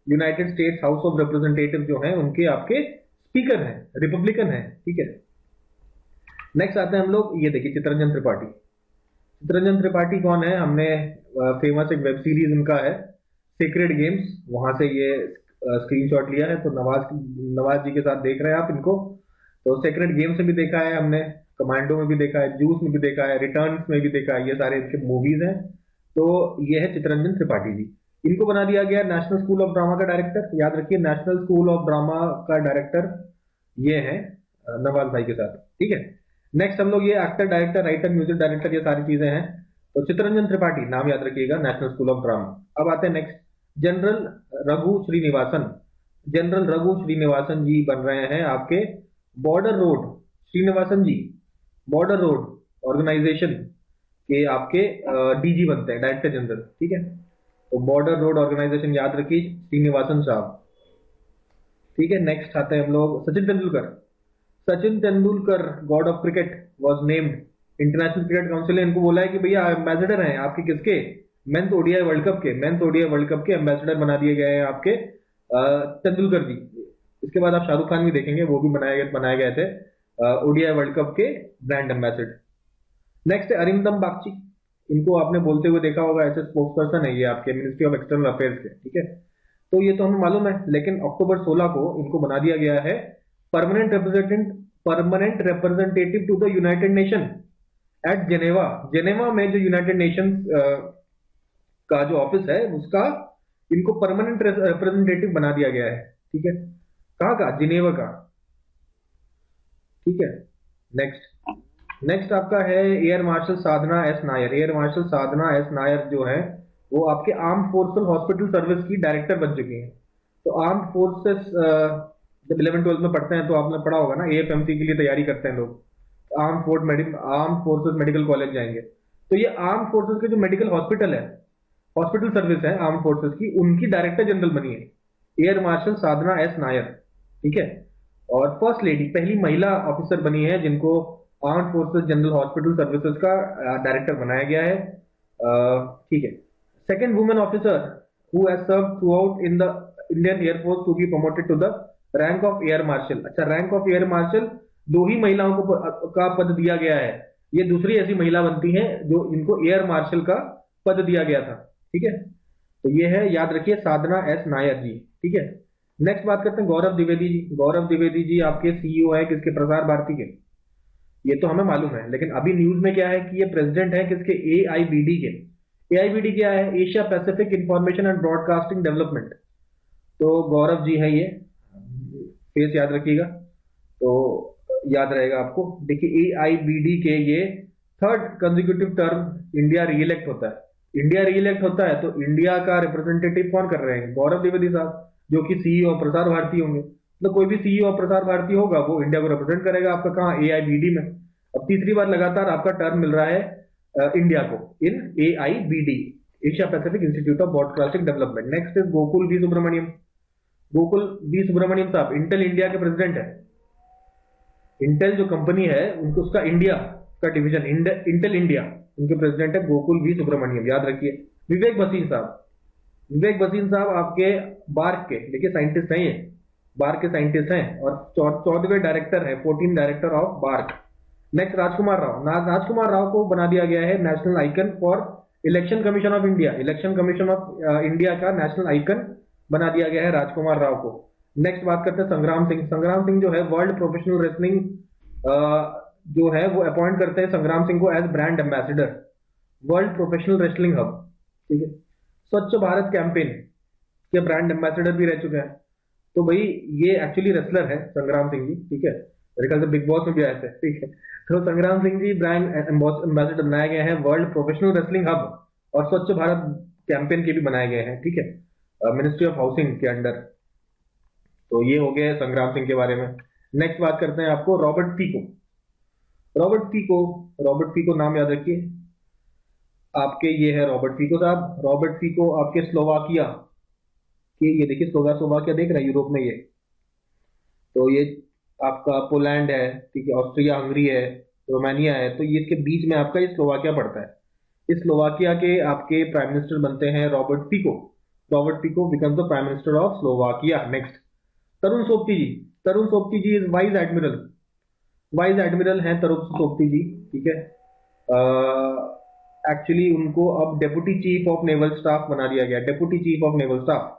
United states house of representative जो हैं उनके आपके स्पीकर हैं, रिपब्लिकन हैं, ठीक है। नेक्स्ट आते हैं हम लोग, ये देखिए चित्तरंजन त्रिपाठी। चित्तरंजन त्रिपाठी कौन है? हमने फेमस एक वेब सीरीज उनका है सीक्रेट गेम्स, वहां से ये स्क्रीनशॉट लिया है। तो नवाज जी के साथ देख रहे हैं आप इनको, तो सीक्रेट गेम्स में भी देखा है हमने, कमांडो में भी देखा है, जूस में भी देखा है, रिटर्न्स में भी देखा है, ये सारे इनके मूवीज हैं। तो ये है चित्तरंजन त्रिपाठी जी। इनको बना दिया गया नेशनल स्कूल ऑफ ड्रामा का डायरेक्टर, याद रखिए नेशनल स्कूल ऑफ ड्रामा का डायरेक्टर ये है नवाज भाई के साथ, ठीक है। नेक्स्ट हम लोग ये actor, director, writer, music director, ये सारी चीजें हैं। तो चित्तरंजन त्रिपाठी नाम याद रखिएगा, नेशनल स्कूल ऑफ ड्रामा। अब आते हैं next, general Raghu Srinivasan. General Raghu Srinivasan ji बन रहे हैं आपके border road, Srinivasan ji border road organisation के आपके डीजी बनते हैं, डायरेक्टर जनरल, ठीक है। तो बॉर्डर रोड ऑर्गेनाइजेशन याद रखिए, श्रीनिवासन साहब, ठीक है। नेक्स्ट आते हैं हम लोग Sachin Tendulkar. Sachin Tendulkar God of cricket was named, international cricket council ने इनको बोला है कि भैया एम्बेसडर हैं आपके किसके? मेंस ओडीआई वर्ल्ड कप के, मेंस ओडीआई वर्ल्ड कप के एम्बेसडर बना दिए गए हैं आपके तेंदुलकर जी। इसके बाद आप शाहरुख खान भी देखेंगे, वो भी बनाए गए थे ओडीआई वर्ल्ड कप के ब्रांड एम्बेसडर। नेक्स्ट है अरिंदम बागची, इनको आपने बोलते हुए देखा होगा, ऐसे स्पोक्स पर्सन है ये आपके मिनिस्ट्री ऑफ एक्सटर्नल अफेयर्स के, ठीक है। तो ये तो हमें मालूम है, लेकिन अक्टूबर 16 को इनको बना दिया गया है permanent representative to the United Nation. At Geneva, Geneva में जो यूनाइटेड नेशंस का जो ऑफिस है उसका इनको परमानेंट रिप्रेजेंटेटिव बना दिया गया है। ठीक है, कहाँ का? जिनेवा का। ठीक है, नेक्स्ट नेक्स्ट आपका है एयर मार्शल साधना एस नायर। एयर मार्शल साधना एस नायर जो है वो आपके आर्म फोर्सेस हॉस्पिटल सर्विस की डायरेक्टर बन चुकी हैं। तो आर्म फोर्सेस जब 11-12 में पढ़ते हैं तो आपने पढ़ा होगा ना, एएफएमसी के लिए तैयारी करते हैं लोग, आर्म फोर्सेस मेडिकल कॉलेज जाएंगे। तो ये आर्म फोर्सेस के जो मेडिकल हॉस्पिटल है, हॉस्पिटल सर्विस है आर्म फोर्सेस की, उनकी डायरेक्टर जनरल बनी है एयर मार्शल साधना एस नायर। ठीक है, और फर्स्ट लेडी, पहली महिला ऑफिसर बनी है जिनको armed forces general hospital services का डायरेक्टर बनाया गया है। ठीक है, second women officer who has served throughout in the Indian Air Force to be promoted to the rank of air marshal. अच्छा, रैंक ऑफ एयर मार्शल दो ही महिलाओं को का पद दिया गया है। ये दूसरी ऐसी महिला बनती है जो इनको एयर मार्शल का पद दिया गया था। ठीक है, तो ये है, याद रखिए, साधना एस नायर जी। ठीक है, नेक्स्ट बात करते हैं गौरव द्विवेदी जी। गौरव द्विवेदी जी आपके सीईओ है किसके? प्रसार भारती के। ये तो हमें मालूम है, लेकिन अभी न्यूज में क्या है कि ये प्रेसिडेंट है किसके? एआईबीडी के। एआईबीडी क्या है? Asia Pacific information and broadcasting development. तो गौरव जी है ये, फेस याद रखिएगा तो याद रहेगा आपको। देखिए एआईबीडी के ये थर्ड कंसेक्यूटिव टर्म इंडिया री इलेक्ट होता है। इंडिया री इलेक्ट होता है तो इंडिया का रिप्रेजेंटेटिव कौन कर रहे हैं? गौरव द्विवेदी साहब, जो कि सीईओ प्रसार भारती होंगे। तो कोई भी सीईओ प्रसार भारती होगा वो इंडिया को रिप्रेजेंट करेगा आपका, कहाँ? एआईबीडी में। अब तीसरी बार लगातार आपका टर्म मिल रहा है इंडिया को in AIBD, Asia Pacific Institute of Broadcasting Development. Next is Gokul V Subramaniam. Gokul V Subramaniam साहब इंटेल इंडिया के प्रेसिडेंट है। इंटेल जो कंपनी है उनको, उसका इंडिया का डिवीजन इंटेल इंडिया, उनके प्रेसिडेंट है गोकुल वी सुब्रमण्यम, याद रखिए। विवेक भसीन साहब, विवेक भसीन साहब आपके बार्क के, देखिए साइंटिस्ट हैं ये, बार्क के साइंटिस्ट हैं और 14वें डायरेक्टर है, 14 डायरेक्टर ऑफ बार्क। नेक्स्ट राजकुमार राव। राजकुमार राव को बना दिया गया है national icon for election commission of India. Election commission of India का नेशनल आइकन बना दिया गया है राजकुमार राव को। नेक्स्ट बात करते हैं संग्राम सिंह। संग्राम सिंह जो है वर्ल्ड प्रोफेशनल रेसलिंग जो है वो अपॉइंट करते हैं संग्राम सिंह को as brand ambassador, world professional wrestling hub. ठीक है, स्वच्छ भारत कैंपेन के ब्रांड एम्बेसडर भी रह चुके हैं। तो भाई ये एक्चुअली रेसलर है संग्राम सिंह जी। ठीक है, मेरे ख्याल से बिग बॉस में भी आए थे। ठीक है, तो संग्राम सिंह जी ब्रांड एम्बेसडर बनाए गए हैं वर्ल्ड प्रोफेशनल रेसलिंग हब, और स्वच्छ भारत कैंपेन के भी बनाए गए हैं। ठीक है, मिनिस्ट्री ऑफ हाउसिंग के अंडर। तो ये हो गया संग्राम सिंह के बारे में। नेक्स्ट बात करते हैं आपको Robert Fico. Robert Fico, Robert फीको नाम याद रखिए आपके, ये है रॉबर्ट फीको साहब। रॉबर्ट फीको आपके स्लोवाकिया के, ये देखिए स्लोवाकिया देख रहे हैं यूरोप में ये, तो ये आपका पोलैंड है। ठीक है, ऑस्ट्रिया हंगरी है, रोमानिया है, तो ये इसके बीच में आपका ये स्लोवाकिया पड़ता है। इस स्लोवाकिया के आपके प्राइम मिनिस्टर बनते हैं Robert Fico. Robert Fico becomes the prime minister of Slovakia. Next Tarun Sobti ji. Tarun Sobti ji is vice admiral. Vice admiral हैं तरुण सोबती जी। ठीक है, एक्चुअली उनको अब deputy chief of naval staff बना दिया गया। Deputy chief of naval staff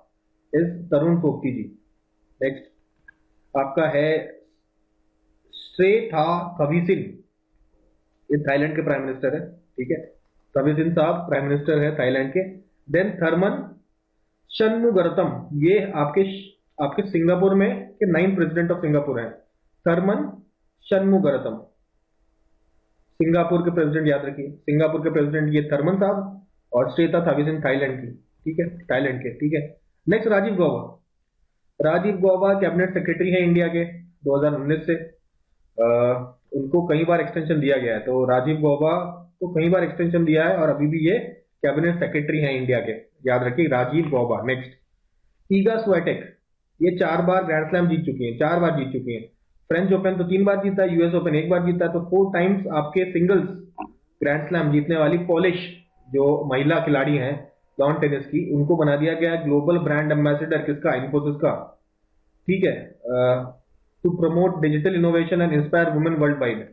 is Tarun Sobti ji. Next आपका है श्रेथा थविसिन, ये थाईलैंड के प्राइम मिनिस्टर है। ठीक है, थविसिन साहब प्राइम मिनिस्टर है थाईलैंड के। देन थर्मन शनमुगरतम, ये आपके सिंगापुर में के 9 प्रेसिडेंट ऑफ सिंगापुर हैं। थर्मन शनमुगरतम सिंगापुर के प्रेसिडेंट, याद रखिए सिंगापुर के प्रेसिडेंट ये थर्मन साहब, और श्वेता थाविसिन थाईलैंड की। ठीक है, थाईलैंड के। ठीक है, next Rajiv Gauba. Rajiv Gauba cabinet secretary है इंडिया के 2019 से। उनको कई बार एक्सटेंशन दिया गया है, तो राजीव गौबा को कई बार एक्सटेंशन दिया है और अभी भी ये कैबिनेट सेक्रेटरी हैं इंडिया के, याद रखिए Rajiv Gauba. Next Iga Swiatek, ये 4 बार ग्रैंड स्लैम जीत चुकी हैं, 4 बार जीत चुकी हैं। फ्रेंच ओपन तो 3 बार जीता है, यूएस ओपन 1 बार जीता है, तो 4 टाइम्स आपके सिंगल्स ग्रैंड स्लैम जीतने वाली पॉलिश जो महिला खिलाड़ी हैं लॉन टेनिस की, उनको बना दिया गया ग्लोबल ब्रांड एम्बेसडर किसका? इन्फोसिस का। ठीक है, to promote digital innovation and inspire women worldwide.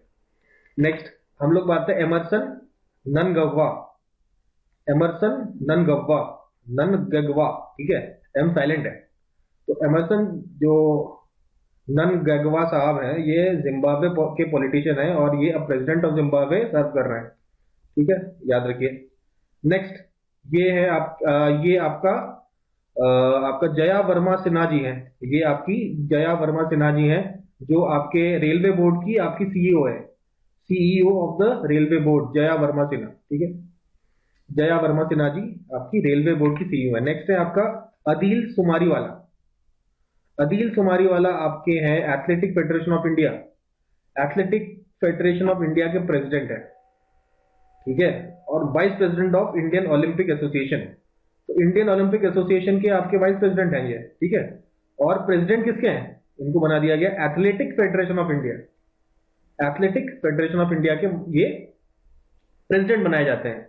Next हम लोग बात है एमरसन ननगवा। एमरसन ननगवा, ननगवा। ठीक है, एम साइलेंट है। तो एमरसन जो ननगैगवा साहब हैं, ये जिम्बाब्वे के पॉलिटिशियन हैं और ये अब प्रेसिडेंट ऑफ जिम्बाब्वे सर्व कर रहे हैं। ठीक है, याद रखिए। नेक्स्ट ये है ये आपका आपका जया वर्मा सिन्हा जी हैं। ये आपकी जया वर्मा सिन्हा जी हैं, जो आपके रेलवे बोर्ड की आपकी सीईओ है, CEO of the railway board, Jaya Verma Sinha. ठीक है, जया वर्मा सिन्हा जी आपकी रेलवे बोर्ड की सीईओ है। नेक्स्ट है आपका अदील सुमारीवाला। अदील सुमारीवाला आपके हैं athletic federation of India, athletic federation of India के प्रेसिडेंट है। ठीक है, और vice president of Indian Olympic association. तो इंडियन ओलंपिक एसोसिएशन के आपके वाइस प्रेसिडेंट हैं ये। ठीक है, और प्रेसिडेंट किसके हैं, इनको बना दिया गया athletic federation of India, athletic federation of India के ये प्रेसिडेंट बनाए जाते हैं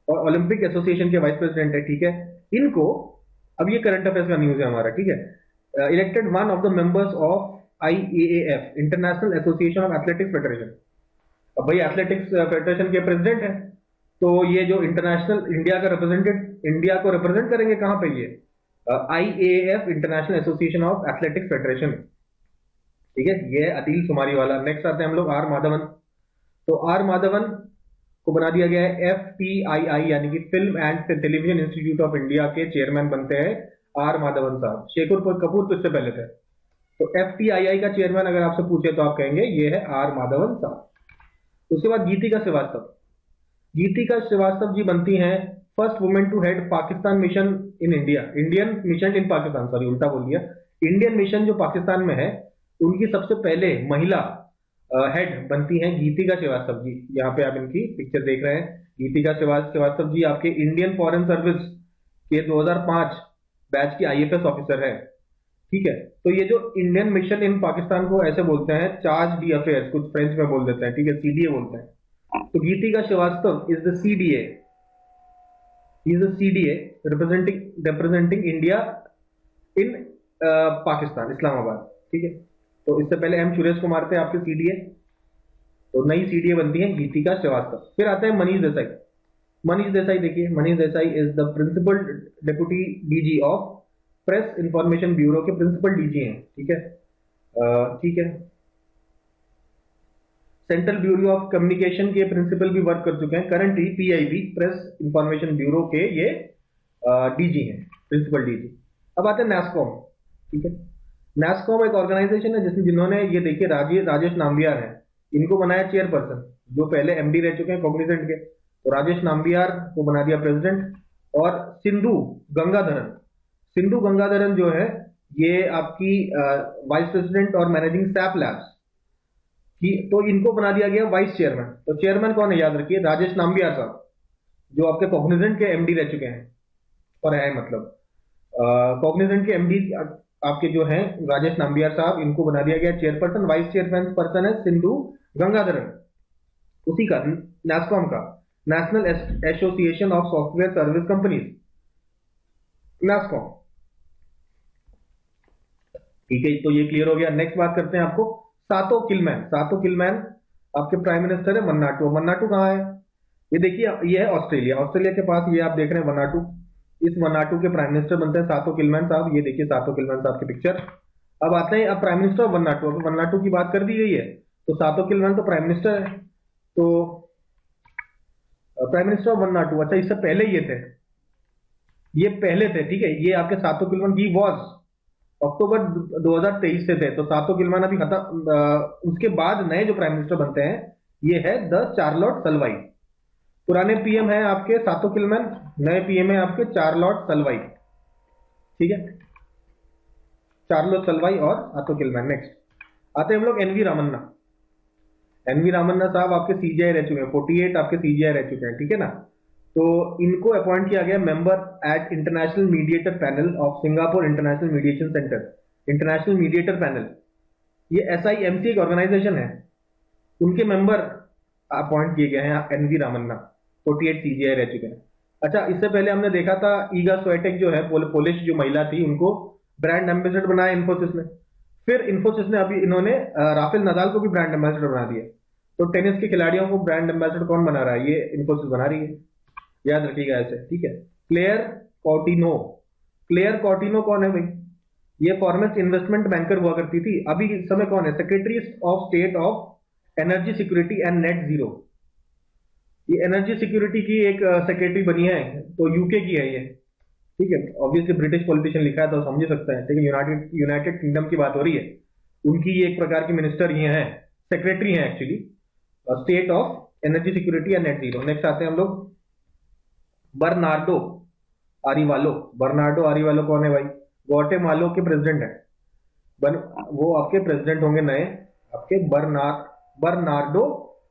और ओलंपिक एसोसिएशन के वाइस प्रेसिडेंट है। ठीक है, इनको, अब ये करंट अफेयर्स का न्यूज है हमारा। ठीक है, elected one of the members of IAAF, international association of athletics federation. अब भाई एथलेटिक्स फेडरेशन के प्रेसिडेंट है, तो ये जो इंटरनेशनल इंडिया को रिप्रेजेंट करेंगे कहां पे, ये IAAF, international association of athletics federation. ठीक है, ये है अदील सुमारीवाला। नेक्स्ट आते हैं हम लोग आर माधवन। तो आर माधवन को बना दिया गया है FTII, यानी कि film and television institute of India के चेयरमैन बनते हैं आर माधवन साहब। शेखर कपूर तो इससे पहले थे। तो FTII का चेयरमैन अगर आपसे पूछे तो आप कहेंगे ये है आर माधवन साहब। उसके बाद गीतिका श्रीवास्तव। गीतिका श्रीवास्तव जी बनती हैं first women to head Pakistan mission in India, Indian mission in Pakistan, sorry उल्टा बोल दिया, इंडियन मिशन जो पाकिस्तान में है उनकी सबसे पहले महिला हेड बनती हैं गीतिका श्रीवास्तव जी। यहाँ पे आप इनकी पिक्चर देख रहे हैं। गीतिका श्रीवास्तव जी आपके इंडियन फॉरेन सर्विस के 2005 बैच की IFS ऑफिसर है। ठीक है, तो ये जो इंडियन मिशन इन पाकिस्तान को ऐसे बोलते हैं चार्ज डी अफेयर्स, कुछ फ्रेंच में बोल देते हैं। ठीक है, CDA बोलते हैं। तो Geetika Srivastava is the CDA, is the CDA representing India in Pakistan, Islamabad. ठीक है, तो इससे पहले M सुरेश कुमार थे आपके CDA, तो नई CDA बनती है गीतिका श्रीवास्तव। फिर आते हैं मनीष देसाई। मनीष देसाई देखिए, Manish Desai is the principal deputy DG of Press Information Bureau के प्रिंसिपल DG हैं। ठीक है, ठीक है, सेंट्रल ब्यूरो ऑफ कम्युनिकेशन के प्रिंसिपल भी वर्क कर चुके हैं। Currently PIB Press Information Bureau के ये DG हैं, प्रिंसिपल DG। अब आते हैं NASSCOM। ठीक है, NASSCOM एक ऑर्गेनाइजेशन है जिन्होंने ये देखिए राजेश नाम्बियार है, इनको बनाया चेयरपर्सन, जो पहले MD रह चुके हैं कॉग्निजेंट के। तो राजेश नाम्बियार को बना दिया प्रेसिडेंट। और सिंधु गंगाधरन जो है ये आपकी वाइस प्रेसिडेंट और मैनेजिंग सैप लैब्स की, तो इनको बना दिया गया वाइस चेयरमैन। तो चेयरमैन कौन है, याद रखिए राजेश नाम्बियार साहब, जो आपके कॉग्निजेंट के MD रह चुके हैं और है, मतलब कॉग्निजेंट के MD आपके जो हैं राजेश नाम्बियार साहब, इनको बना दिया गया चेयरपर्सन। वाइस चेयरमैन पर्सन है सिंधु गंगाधरन। उसी का NASSCOM का, national association of software service companies, NASSCOM। ठीक है, तो ये क्लियर हो गया। नेक्स्ट बात करते हैं आपको सातो किलमैन। सातो किलमैन आपके प्राइम मिनिस्टर है वन्नाटू। वन्नाटू कहाँ है, ये देखिए, ये है ऑस्ट्रेलिया। ऑस्ट्रेलिया के पास ये आप देख रहे हैं वन्नाटू। इस वन्नाटू के प्राइम मिनिस्टर बनते हैं सातो किलमैन साहब। ये देखिए सातो किलमैन साहब की पिक्चर। अब आते हैं, अब प्राइम मिनिस्टर ऑफ वन्नाटू। अब वन्नाटू की बात कर दी गई है, तो सातो किलमैन तो प्राइम मिनिस्टर है। तो प्राइम मिनिस्टर ऑफ वन्नाटू, अच्छा इससे पहले ये थे, ये पहले थे। ठीक है, ये आपके सातो किलमैन ही वॉज अक्टूबर 2023 से थे। तो सातो किलमैन अभी खत्म। उसके बाद नए जो प्राइम मिनिस्टर बनते हैं ये है द चार्लोट सलवाई। पुराने PM है आपके सातो किलमैन, नए PM है आपके चार्लोट सलवाई। ठीक है, चार्लोट सलवाई और सातो किलमैन। नेक्स्ट आते हैं हम लोग NV रामन्ना। NV रामन्ना साहब आपके CGI रह चुके हैं, 48 आपके CGI रह चुके हैं। ठीक है ना, तो इनको अपॉइंट किया गया member eight international mediator panel of Singapore international mediation centre, international mediator panel. ये SIMC एक ऑर्गेनाइजेशन है, उनके मेंबर अपॉइंट किए गए हैं NV रामन्ना, 48 CGI रह चुके हैं। अच्छा, इससे पहले हमने देखा था ईगा स्वेटेक जो है पोलिश जो महिला थी, उनको ब्रांड एम्बेसडर बनाया इन्फोसिस ने। फिर इन्फोसिस ने अभी इन्होंने राफेल नदाल को भी ब्रांड एम्बेसडर बना दिया। तो टेनिस के खिलाड़ियों को ब्रांड एम्बेसडर कौन बना रहा है, ये इन्फोसिस बना रही है, याद रखिएगा ऐसे। ठीक है, क्लेयर कॉर्टिनो। क्लेयर कॉर्टिनो कौन है भाई, ये फॉरमर्स इन्वेस्टमेंट बैंकर हुआ करती थी। अभी इस समय कौन है? Secretary of state of energy security and net zero. ये एनर्जी सिक्योरिटी की एक सेक्रेटरी बनी है, तो यूके की है ये, ठीक है। ऑब्वियसली ब्रिटिश पॉलिटिशियन लिखा है तो समझ सकते हैं, ठीक है। यूनाइटेड यूनाइटेड किंगडम की बात हो रही है, उनकी ये एक प्रकार की मिनिस्टर ये है, सेक्रेटरी है actually, state of energy security and net zero. Next आते हैं हम लोग बर्नार्डो आरीवालो। बर्नार्डो आरीवालो कौन है भाई? ग्वाटेमाला के प्रेसिडेंट है। वो आपके प्रेसिडेंट होंगे नए, आपके बर्नार्डो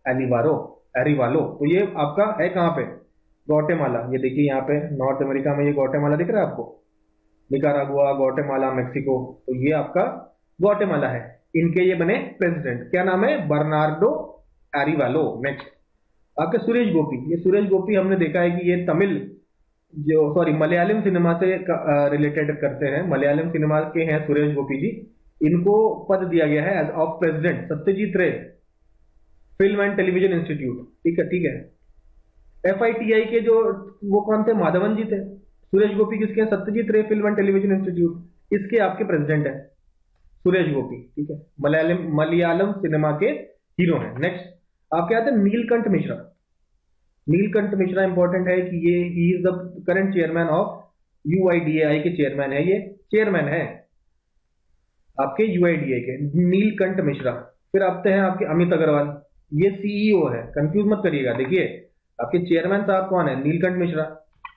एलिवारो एरिवालो। तो ये आपका है कहाँ पे? ग्वाटेमाला। ये देखिए यहाँ पे नॉर्थ अमेरिका में ये ग्वाटेमाला दिख रहा है आपको, निकारागुआ, ग्वाटेमाला, मेक्सिको। तो ये आपका ग्वाटेमाला है, इनके ये बने प्रेसिडेंट। क्या नाम है? बर्नार्डो एरिवालो। नेक्स्ट आपके सुरेश गोपी। ये सुरेश गोपी हमने देखा है कि ये तमिल मलयालम सिनेमा से रिलेटेड करते हैं, मलयालम सिनेमा के हैं सुरेश गोपी जी। इनको पद दिया गया है एज ऑफ प्रेसिडेंट सत्यजीत रे फिल्म एंड टेलीविजन इंस्टीट्यूट, ठीक है, ठीक है। FITI के जो वो कौन थे? माधवन जी थे। सुरेश गोपी किसके? सत्यजीत रे फिल्म एंड टेलीविजन इंस्टीट्यूट, इसके आपके प्रेसिडेंट है सुरेश गोपी, ठीक है। मलयालम सिनेमा के हीरो हैं। नेक्स्ट आपके आते हैं नीलकंठ मिश्रा। नीलकंठ मिश्रा इंपॉर्टेंट है कि ये he is the current chairman of UIDAI के चेयरमैन है, ये चेयरमैन है आपके UIDAI के, नीलकंठ मिश्रा। फिर आते हैं आपके अमित अग्रवाल, ये CEO है, कंफ्यूज मत करिएगा। देखिए आपके चेयरमैन साहब कौन है? नीलकंठ मिश्रा,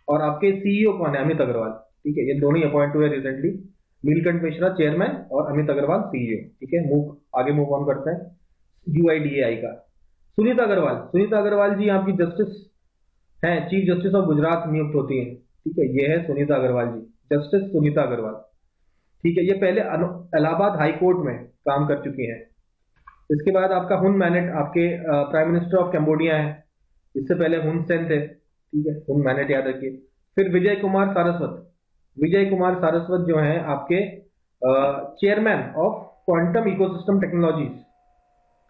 और आपके CEO कौन है? अमित अग्रवाल, ठीक है। ये दोनों ही अपॉइंट हुए रिसेंटली, नीलकंठ मिश्रा चेयरमैन और अमित अग्रवाल CEO, ठीक है। आगे मूव ऑन करते हैं UIDAI का। सुनीता अग्रवाल। सुनीता अग्रवाल जी आपकी जस्टिस हैं, चीफ जस्टिस ऑफ गुजरात नियुक्त होती है, ठीक है। ये है सुनीता अग्रवाल जी, जस्टिस सुनीता अग्रवाल, ठीक है। ये पहले इलाहाबाद हाई कोर्ट में काम कर चुकी हैं। इसके बाद आपका हुन मैनेट आपके प्राइम मिनिस्टर ऑफ कैम्बोडिया है, इससे पहले हुन सेन थे, ठीक है। हुन मैनेट याद रखिए। फिर विजय कुमार सारस्वत। विजय कुमार सारस्वत जो है आपके chairman of quantum ecosystem technologies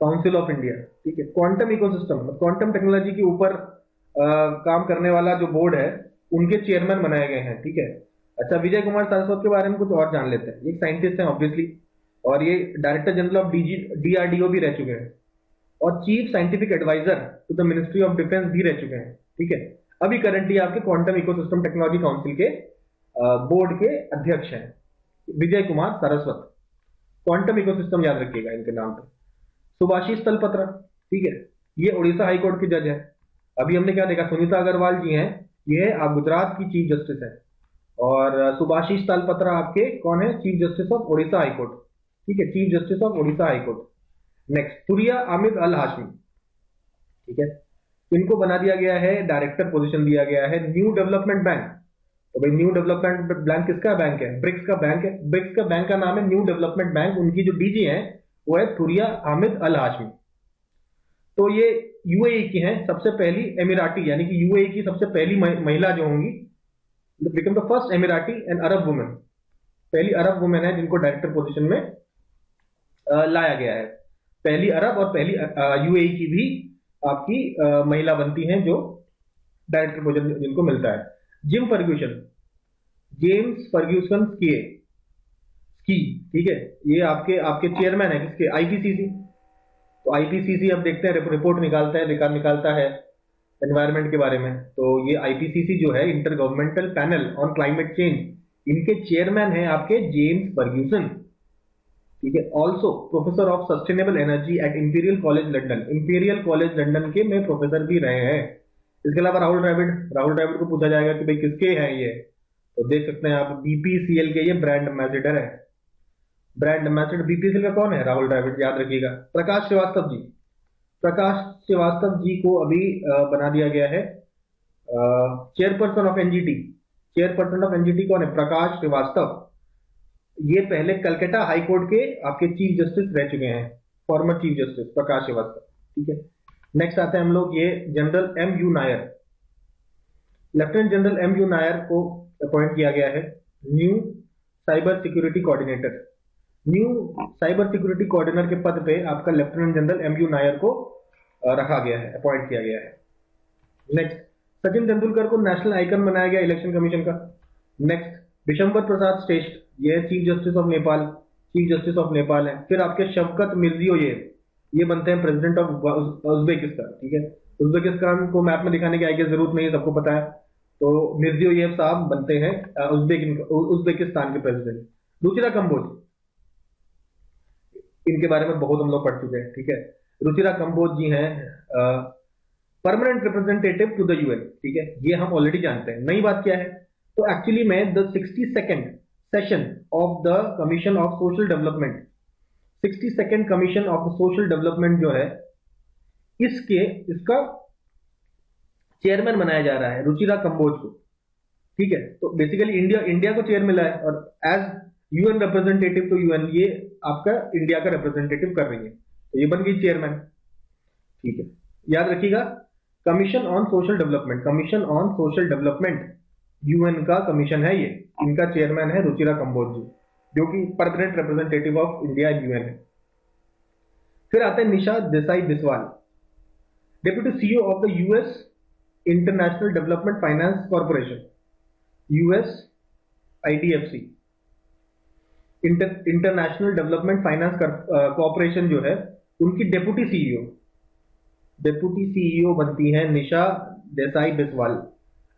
council of India, ठीक है। क्वांटम इकोसिस्टम, क्वांटम टेक्नोलॉजी के ऊपर काम करने वाला जो बोर्ड है, उनके चेयरमैन बनाए गए हैं, ठीक है। अच्छा, विजय कुमार सारस्वत के बारे में कुछ और जान लेते हैं। एक साइंटिस्ट हैं ऑब्वियसली, और ये डायरेक्टर जनरल ऑफ DRDO भी रह चुके हैं, और chief scientific adviser to the Ministry of Defence भी रह चुके हैं, ठीक है। अभी करंटली आपके क्वांटम इकोसिस्टम टेक्नोलॉजी काउंसिल के बोर्ड के अध्यक्ष हैं विजय कुमार सारस्वत। क्वांटम इकोसिस्टम याद रखिएगा इनके नाम पे। सुभाषिष तलपत्रा, ठीक है, ये उड़ीसा हाईकोर्ट के जज है। अभी हमने क्या देखा? सुनीता अग्रवाल जी हैं, ये गुजरात की चीफ जस्टिस है, और सुभाषिष तलपत्रा आपके कौन है? Chief justice of Orissa high court, ठीक है, chief justice of Orissa high court. Next तुरिया अहमद अल हाशमी, ठीक है, इनको बना दिया गया है, डायरेक्टर पोजीशन दिया गया है न्यू डेवलपमेंट बैंक। तो भाई न्यू डेवलपमेंट बैंक किसका बैंक है? ब्रिक्स का बैंक है। ब्रिक्स का बैंक का नाम है न्यू डेवलपमेंट बैंक। उनकी जो DG है वो है तुरिया अहमद अल हाशमी। तो ये UAE की हैं, सबसे पहली एमिराटी, यानी कि UAE की सबसे पहली महिला जो होंगी, become the first Emirati and Arab women, पहली अरब वुमेन है जिनको डायरेक्टर पोजीशन में लाया गया है। पहली अरब और पहली UAE की भी आपकी महिला बनती हैं जो डायरेक्टर पोजीशन जिनको मिलता है। Jim Ferguson, James Ferguson Skea, ठीक है, ये आपके चेयरमैन है किसके? IPCC। तो IPCC अब देखते हैं रिपोर्ट निकालता है एनवायरनमेंट के बारे में। तो ये IPCC जो है, inter governmental panel on climate change, इनके चेयरमैन हैं आपके जेम्स फर्ग्यूसन, ठीक है। Also professor of sustainable energy at imperial college London. Imperial college London के में प्रोफेसर भी रहे हैं। इसके अलावा राहुल द्रविड़ को पूछा जाएगा कि भाई किसके हैं ये, तो देख सकते हैं आप BPCL के ये ब्रांड एम्बेसडर है। ब्रांड एम्बेसडर BPCL का कौन है? राहुल द्रविड़, याद रखिएगा। प्रकाश श्रीवास्तव जी को अभी बना दिया गया है chairperson of NGT। Chairperson of NGT कौन है? प्रकाश श्रीवास्तव। ये पहले कलकत्ता हाई कोर्ट के आपके चीफ जस्टिस रह चुके हैं, फॉर्मर चीफ जस्टिस प्रकाश श्रीवास्तव, ठीक है। नेक्स्ट आते हैं हम लोग ये general MU Nair. Lieutenant general MU Nair को अपॉइंट किया गया है new cyber security coordinator. New cyber security coordinator के पद पे आपका लेफ्टिनेंट जनरल MU नायर को रखा गया है, अपॉइंट किया गया है। नेक्स्ट, सचिन तेंदुलकर को नेशनल आइकन बनाया गया इलेक्शन कमीशन का। नेक्स्ट, विशंबर प्रसाद श्रेष्ठ, ये chief justice of Nepal, chief justice of Nepal है। फिर आपके शवकत मिर्जियोयेव, ये बनते हैं प्रेसिडेंट ऑफ उज्बेकिस्तान। ठीक है, उज्बेकिस्तान को मैप में दिखाने की आगे जरूरत नहीं है, सबको पता है। तो मिर्जियोयेव साहब बनते हैं उज्बेकिस्तान के प्रेसिडेंट। रुचिरा कंबोज, इनके बारे में बहुत हम लोग पढ़ चुके हैं। ठीक है, रुचिरा कंबोज जी हैं permanent representative to the UN. ठीक है, ये हम ऑलरेडी जानते हैं। नई बात क्या है, तो एक्चुअली में the 62nd session of the commission of social development, 62nd commission of the social development जो है, इसका चेयरमैन बनाया जा रहा है रुचिरा कंबोज को। ठीक है, तो बेसिकली इंडिया को चेयर मिला है, और as UN representative to UN ये आपका इंडिया का रिप्रेजेंटेटिव कर रही है, तो ये बन गई चेयरमैन। ठीक है, याद रखिएगा, commission on social development, commission on social development UN का कमीशन है ये, इनका चेयरमैन है रुचिरा कंबोज जी, जो कि permanent representative of India UN है। फिर आते हैं Nisha Desai Biswal, deputy CEO of the US International Development Finance Corporation, US IDFC, International Development Finance Corporation जो है, उनकी डेप्यूटी सीईओ बनती है निशा देसाई बिस्वाल।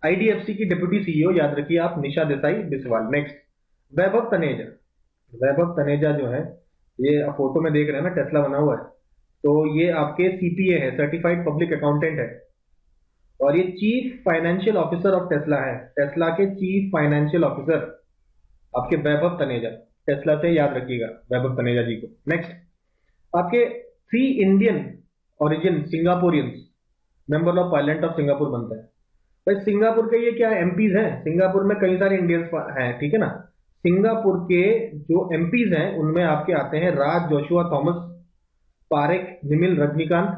आईडीएफसी की डेप्यूटी सीईओ याद रखिए आप, निशा देसाई बिस्वाल। नेक्स्ट, वैभव तनेजा, वैभव तनेजा जो है, ये आप फोटो में देख रहे हैं ना, टेस्ला बना हुआ है, तो ये आपके सीपीए है, सर्टिफाइड पब्लिक अकाउंटेंट है, और ये chief financial officer of Tesla है, टेस्ला के चीफ फाइनेंशियल ऑफिसर आपके वैभव तनेजा, टेस्ला से याद रखिएगा वैभव तनेजा जी को। नेक्स्ट, आपके 3 Indian origin सिंगापुरियंस member of parliament of Singapore बनता है। भाई सिंगापुर के ये क्या एमपीज हैं, सिंगापुर में कई सारे इंडियंस हैं। ठीक है ना, सिंगापुर के जो एमपीज हैं उनमें आपके आते हैं राज जोशुआ थॉमस, पारेख निमिल रजनीकांत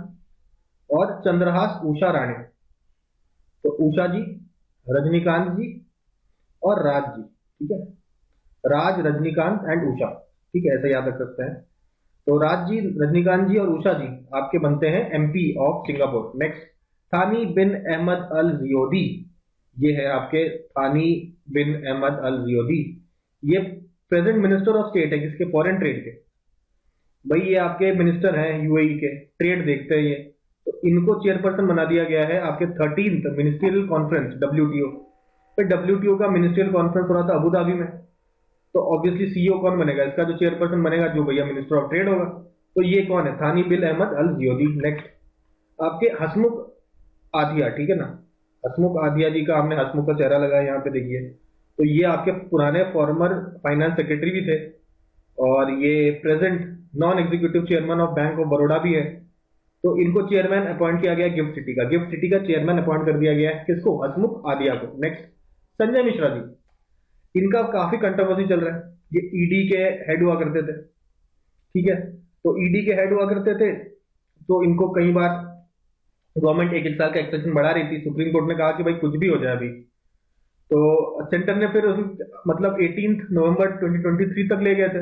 और चंद्रहास उषा राणे। तो उषा जी, रजनीकांत जी और राज जी। ठीक है, राज, रजनीकांत एंड उषा। ठीक है, ऐसा याद रख सकते हैं। तो राज जी, रजनीकांत जी और उषा जी आपके बनते हैं एमपी ऑफ सिंगापुर। नेक्स्ट, थानी बिन अहमद अल जियोदी, ये है आपके थानी बिन अहमद अल जियोदी, ये प्रेजेंट मिनिस्टर ऑफ स्टेट है किसके, फॉरेन ट्रेड के। भाई ये आपके मिनिस्टर हैं यूएई के, ट्रेड देखते हैं ये, तो इनको चेयरपर्सन बना दिया गया है आपके 13th मिनिस्ट्रियल कॉन्फ्रेंस डब्ल्यूटीओ। फिर डब्ल्यूटीओ का मिनिस्ट्रियल कॉन्फ्रेंस हो रहा था अबू धाबी में, तो ऑब्वियसली सीईओ कौन बनेगा इसका, जो चेयरपर्सन बनेगा, जो भैया मिनिस्टर ऑफ ट्रेड होगा। तो ये कौन है, थानी बिन अहमद अल जियोदी। नेक्स्ट, आपके हसमुख आधिया। ठीक है ना, हसमुख आधिया जी का हमने हसमुख का चेहरा लगाया यहाँ पे देखिए, तो ये आपके पुराने फॉर्मर फाइनेंस सेक्रेटरी भी थे, और ये present non executive chairman of bank of Baroda भी है। तो इनको चेयरमैन अपॉइंट किया गया गिफ्ट सिटी का, गिफ्ट सिटी का चेयरमैन अपॉइंट कर दिया गया है किसको, हसमुख आधिया को। नेक्स्ट, संजय मिश्रा जी, इनका काफी कंट्रोवर्सी चल रहा है, ये ईडी के हेड हुआ करते थे। ठीक है, तो ईडी के हेड हुआ करते थे, तो इनको कई बार गवर्नमेंट एक साल का एक्सटेंशन बढ़ा रही थी, सुप्रीम कोर्ट ने कहा कि भाई कुछ भी हो जाए अभी, तो सेंटर ने फिर मतलब 18 नवंबर 2023 तक ले गए थे।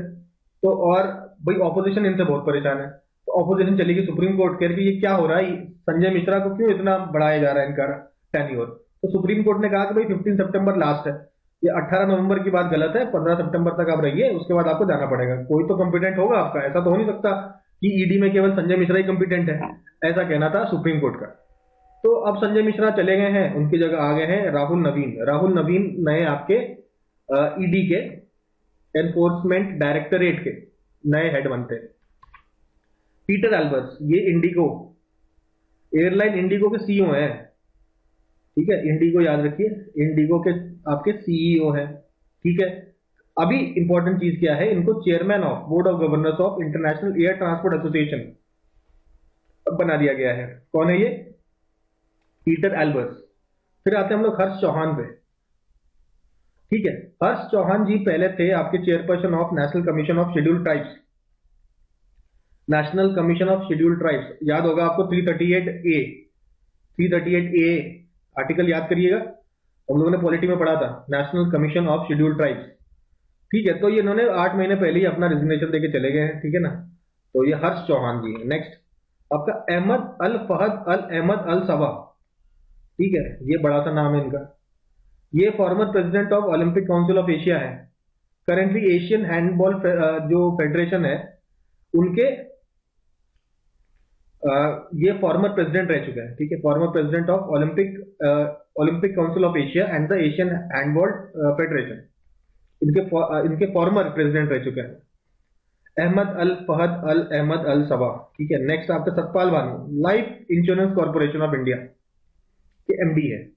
तो और भाई ऑपोजिशन इनसे बहुत परेशान है, तो ऑपोजिशन चली गई सुप्रीम कोर्ट के, ये क्या हो रहा है, संजय मिश्रा को क्यों इतना बढ़ाया जा रहा है इनका टेन्योर। तो सुप्रीम कोर्ट ने कहा कि भाई 15 सितंबर लास्ट है, ये 18 नवंबर की बात गलत है, 15 सितंबर तक आप रहिए, उसके बाद आपको जाना पड़ेगा। कोई तो कॉम्पिटेंट होगा आपका, ऐसा तो हो नहीं सकता कि ईडी में केवल संजय मिश्रा ही कॉम्पिटेंट है, ऐसा कहना था सुप्रीम कोर्ट का। तो अब संजय मिश्रा चले गए हैं, उनकी जगह आ गए हैं राहुल नवीन। राहुल नवीन नए आपके ईडी के एनफोर्समेंट डायरेक्टरेट के नए हेड बनते हैं। पीटर एल्बर्स, ये इंडिगो एयरलाइन इंडिगो के सीईओ हैं। ठीक है, इंडिगो याद रखिए, इंडिगो के आपके सीईओ हैं। ठीक है, अभी इंपॉर्टेंट चीज क्या है, इनको chairman of board of governors of international air transport association बना दिया गया है। कौन है ये, पीटर एल्बर्स। फिर आते हैं हम लोग हर्ष चौहान पे। ठीक है, हर्ष चौहान जी पहले थे आपके chairperson of national commission of scheduled tribes, national commission of scheduled tribes, याद होगा आपको 338A आर्टिकल याद करिएगा, हम लोगों ने पॉलिटी में पढ़ा था, national commission of scheduled tribes. ठीक है, तो ये इन्होंने 8 महीने पहले ही अपना रिजिग्नेशन देके चले गए हैं। ठीक है ना, तो ये हर्ष चौहान जी है। नेक्स्ट, आपका अहमद अल फहद अल अहमद अल सबा। ठीक है, ये बड़ा सा नाम है इनका, ये former president of Olympic council of Asia है। करेंटली एशियन हैंडबॉल जो फेडरेशन है उनके ये फॉर्मर प्रेसिडेंट रह चुके हैं, ठीक है। Former president of Olympic council of Asia and the Asian handball federation, इनके फॉर्मर प्रेसिडेंट रह चुके हैं। अहमद अल फहद अल अहमद अल सबा, ठीक है। नेक्स्ट आपका Satpal Bhanu, life insurance corporation of India के एमडी है।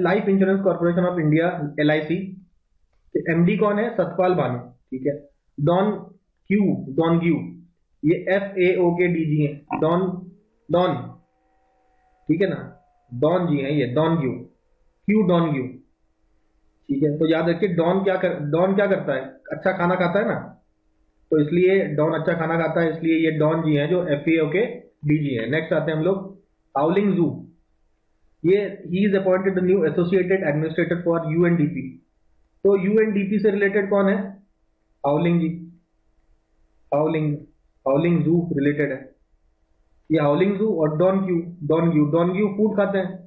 Life insurance corporation of India LIC के एमडी कौन है? सतपाल भानु, ठीक है। डॉन ग्यू, ये FAO के DG हैं। डॉन, ठीक है ना, डॉन जी हैं ये, डॉन ग्यू, ठीक है। तो याद रखिए डॉन क्या करता है? अच्छा खाना खाता है ना, तो इसलिए डॉन अच्छा खाना खाता है, इसलिए ये डॉन जी हैं जो FAO के DG हैं। नेक्स्ट आते हैं हम लोग हाउलिंग जू, ये he is appointed the new associated administrator for UNDP। तो UNDP से रिलेटेड कौन है? हाउलिंग जी, हाउलिंग जू रिलेटेड है ये। हाउलिंग जू और डॉन ग्यू फूड खाते हैं,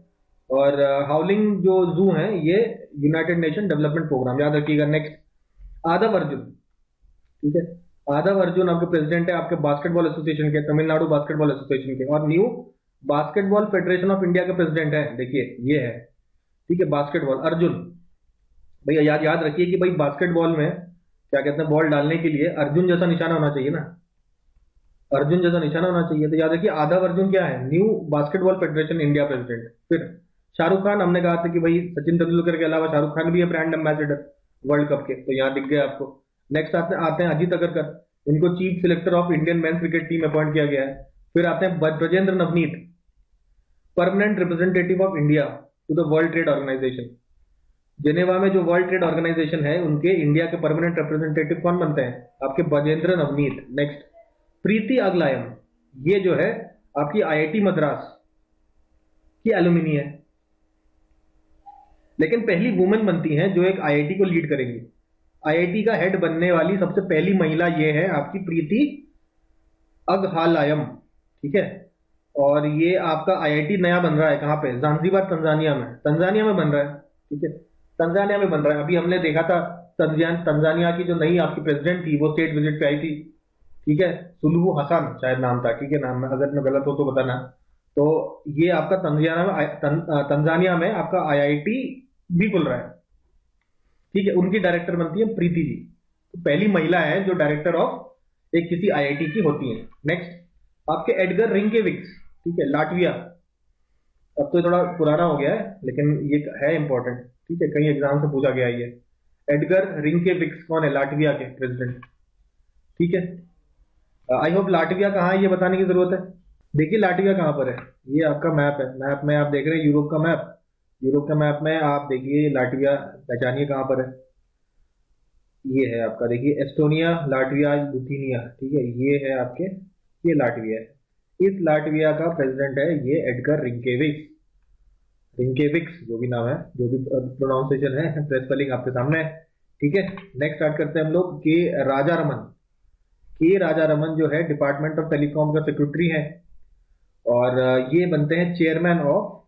और हाउलिंग जो जू हैं ये यूनाइटेड नेशन डेवलपमेंट प्रोग्राम, याद रखिएगा। नेक्स्ट आदव अर्जुन, ठीक है। आदव अर्जुन आपके प्रेसिडेंट है आपके बास्केटबॉल एसोसिएशन के, तमिलनाडु बास्केटबॉल एसोसिएशन के, और new basketball federation of India के प्रेसिडेंट है, देखिए ये है, ठीक है। बास्केटबॉल अर्जुन, भैया याद रखिए कि भाई बास्केटबॉल में क्या कहते हैं, बॉल डालने के लिए अर्जुन जैसा निशाना होना चाहिए ना, अर्जुन जैसा निशाना होना चाहिए। तो याद रखिए आदव अर्जुन क्या है? New basketball federation India president. फिर शाहरुख खान, हमने कहा था कि भाई सचिन तेंदुलकर के अलावा शाहरुख खान भी है ब्रांड एम्बेसडर वर्ल्ड कप के, तो यहाँ दिख गया आपको। नेक्स्ट आते हैं अजीत अगरकर, इनको chief selector of Indian men's cricket team appoint किया गया है। फिर आते हैं Brajendra Navnit, permanent representative of India to the World Trade Organization. Geneva में जो वर्ल्ड ट्रेड ऑर्गेनाइजेशन है उनके इंडिया के परमानेंट रिप्रेजेंटेटिव कौन बनते हैं? आपके ब्रजेंद्र नवनीत। नेक्स्ट प्रीति अगलायम, ये जो है आपकी IIT मद्रास की एलुमिनी है, लेकिन पहली वुमेन बनती हैं जो एक IIT को लीड करेंगी। IIT का हेड बनने वाली सबसे पहली महिला ये है आपकी प्रीति अगहालायम, ठीक है। और ये आपका IIT नया बन रहा है, कहाँ पे? ज़ांज़ीबार, तंजानिया में बन रहा है, ठीक है। तंजानिया में बन रहा है। अभी हमने देखा था तंजानिया की जो नई आपकी प्रेसिडेंट थी वो स्टेट विजिट पे आई थी, ठीक है। सुलुहु हसन शायद नाम था, ठीक है। नाम अगर मैं गलत हो तो बताना। तो ये आपका तंजानिया में आपका IIT भी खुल रहा है, ठीक है। उनकी डायरेक्टर बनती है प्रीति जी, तो पहली महिला है जो डायरेक्टर ऑफ एक किसी IIT की होती है। नेक्स्ट आपके एडगर रिंकेविक्स, ठीक है, लाटविया। अब तो थोड़ा पुराना हो गया है लेकिन ये है इंपॉर्टेंट, ठीक है, कहीं एग्जाम से पूछा गया ये। एडगर रिंकेविक्स कौन है? लाटविया के प्रेसिडेंट, ठीक है। आई होप लाटविया कहाँ है ये बताने की जरूरत है। देखिए लाटविया कहाँ पर है, ये आपका मैप है, मैप में आप देख रहे हैं यूरोप का मैप, यूरोप के मैप में आप देखिए लाटविया, पहचानिए कहाँ पर है। ये है आपका, देखिए एस्टोनिया, लाटविया, लिथुआनिया, ठीक है। ये है आपके, ये लाटविया है। इस लाटविया का प्रेसिडेंट है ये एडगर रिंकेविक्स जो भी नाम है, जो भी प्रोनाउंसिएशन है, प्रेस स्पेलिंग आपके सामने है, ठीक है। नेक्स्ट स्टार्ट करते हैं हम लोग के राजा रमन जो है डिपार्टमेंट ऑफ टेलीकॉम का सेक्रेटरी है, और ये बनते हैं चेयरमैन ऑफ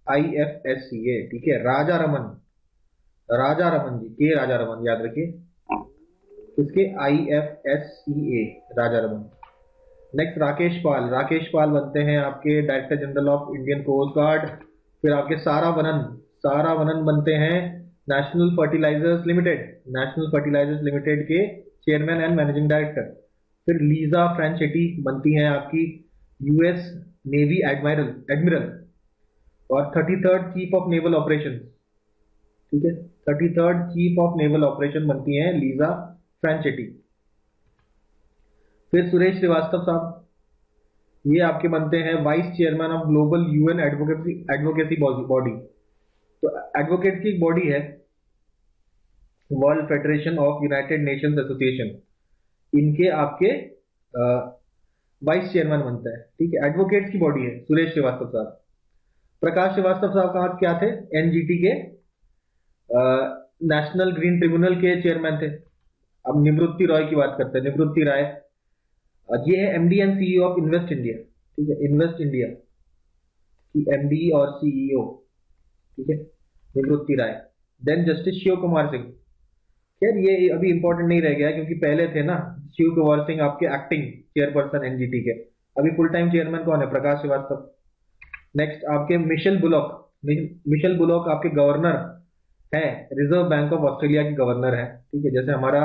IFSCA, ठीक है। राजा रमन जी, के राजा रमन, याद रखिए इसके IFSCA, राजा रमन। नेक्स्ट राकेश पाल बनते हैं आपके director general of Indian Coast Guard. फिर आपके सारा वनन बनते हैं नेशनल फर्टिलाइजर्स लिमिटेड के चेयरमैन एंड मैनेजिंग डायरेक्टर। फिर लीजा फ्रेंचेटी बनती हैं आपकी US नेवी एडमिरल और 33rd chief of naval operation, ठीक है। 33rd chief of naval operation बनती हैं लीजा फ्रेंचेटी। फिर सुरेश श्रीवास्तव साहब, ये आपके बनते हैं vice chairman of global UN advocacy body. तो एडवोकेट की एक बॉडी है world federation of United Nations association, इनके आपके वाइस चेयरमैन बनता है, ठीक है। एडवोकेट्स की बॉडी है सुरेश श्रीवास्तव साहब। प्रकाश श्रीवास्तव साहब कहाँ क्या थे? NGT के नेशनल ग्रीन ट्रिब्यूनल के चेयरमैन थे। अब निवृत्ति रॉय की बात करते हैं, निवृत्ति राय, ये है MD and CEO of Invest India, ठीक है। इन्वेस्ट इंडिया की MD और CEO, ठीक है। निवृत्ति राय। Then Justice Shiv Kumar Singh. खैर ये अभी इंपॉर्टेंट नहीं रह गया क्योंकि पहले थे ना शिव कुमार सिंह आपके एक्टिंग चेयरपर्सन एनजीटी के। अभी फुल टाइम चेयरमैन कौन है? प्रकाश श्रीवास्तव। नेक्स्ट आपके मिशेल बुलॉक। मिशेल बुलॉक आपके गवर्नर है, रिजर्व बैंक ऑफ ऑस्ट्रेलिया के गवर्नर है। ठीक है, जैसे हमारा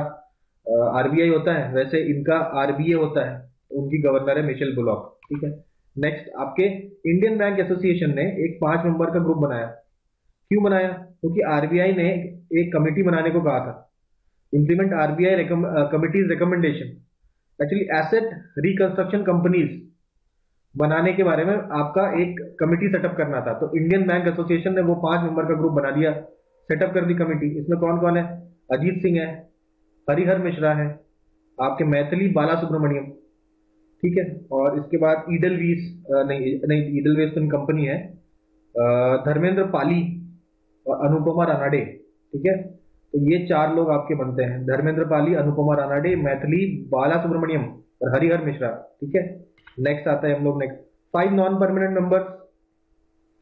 आरबीआई होता है वैसे इनका आरबीए होता है, तो उनकी गवर्नर है मिशेल बुलॉक। ठीक है। नेक्स्ट आपके इंडियन बैंक एसोसिएशन ने एक 5 मेंबर का ग्रुप बनाया। क्यों बनाया? क्योंकि आरबीआई ने एक कमेटी बनाने को कहा था, implement RBI committees recommendation. Actually asset reconstruction companies बनाने के बारे में आपका एक कमेटी सेटअप करना था, तो इंडियन बैंक एसोसिएशन ने वो 5 मेंबर का ग्रुप बना दिया, सेटअप कर दी कमेटी। इसमें कौन कौन है? अजीत सिंह है, हरिहर मिश्रा है, आपके मैथिली बाला सुब्रमण्यम। ठीक है। और इसके बाद ईडलवीस नहीं नहीं, ईडलवीस तो कंपनी है, धर्मेंद्र पाली और अनुपमा रानाडे। ठीक है, तो ये 4 लोग आपके बनते हैं, धर्मेंद्र पाली, अनुपमा रानाडे, मैथिली बाला सुब्रमण्यम और हरिहर मिश्रा। ठीक है। नेक्स्ट आता है हम लोग नेक्स्ट 5 नॉन परमानेंट मेंबर्स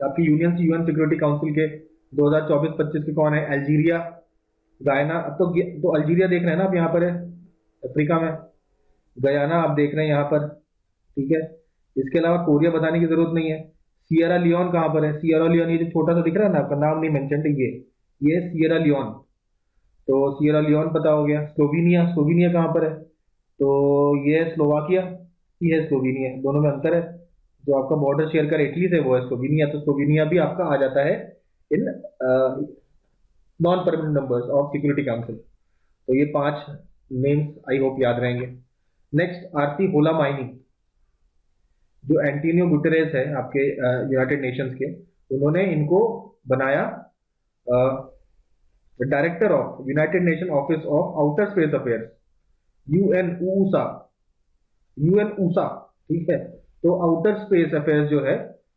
आपकी यूएन सिक्योरिटी काउंसिल के 2024-25 के कौन है? अल्जीरिया, गायना। अब तो अल्जीरिया देख रहे हैं ना आप, यहाँ पर है अफ्रीका में। गयाना आप देख रहे हैं यहाँ पर। ठीक है। इसके अलावा कोरिया बताने की जरूरत नहीं है। सियरा लियोन कहाँ पर है? सियरा लियोन ये जो छोटा सा दिख रहा है ना, आपका नाम नहीं मेंशन है, ये सियरा लियोन, तो सियरा लियोन पता हो गया। स्लोवेनिया, स्लोवेनिया कहाँ पर है? तो ये स्लोवाकिया, ये है स्लोवेनिया, दोनों में अंतर है। जो आपका बॉर्डर शेयर कर इटली से वो है स्लोवेनिया, तो स्लोवेनिया भी आपका आ जाता है in non permanent members of security council. तो ये 5 नेम्स आई होप याद रहेंगे। नेक्स्ट आरती होला माइनी, जो एंटोनियो गुटेरेस है आपके यूनाइटेड नेशंस के, उन्होंने इनको बनाया director of United Nation Office of Outer Space Affairs, UNOOSA, UNOOSA. ठीक है। तो आउटर स्पेस अफेयर्स जो है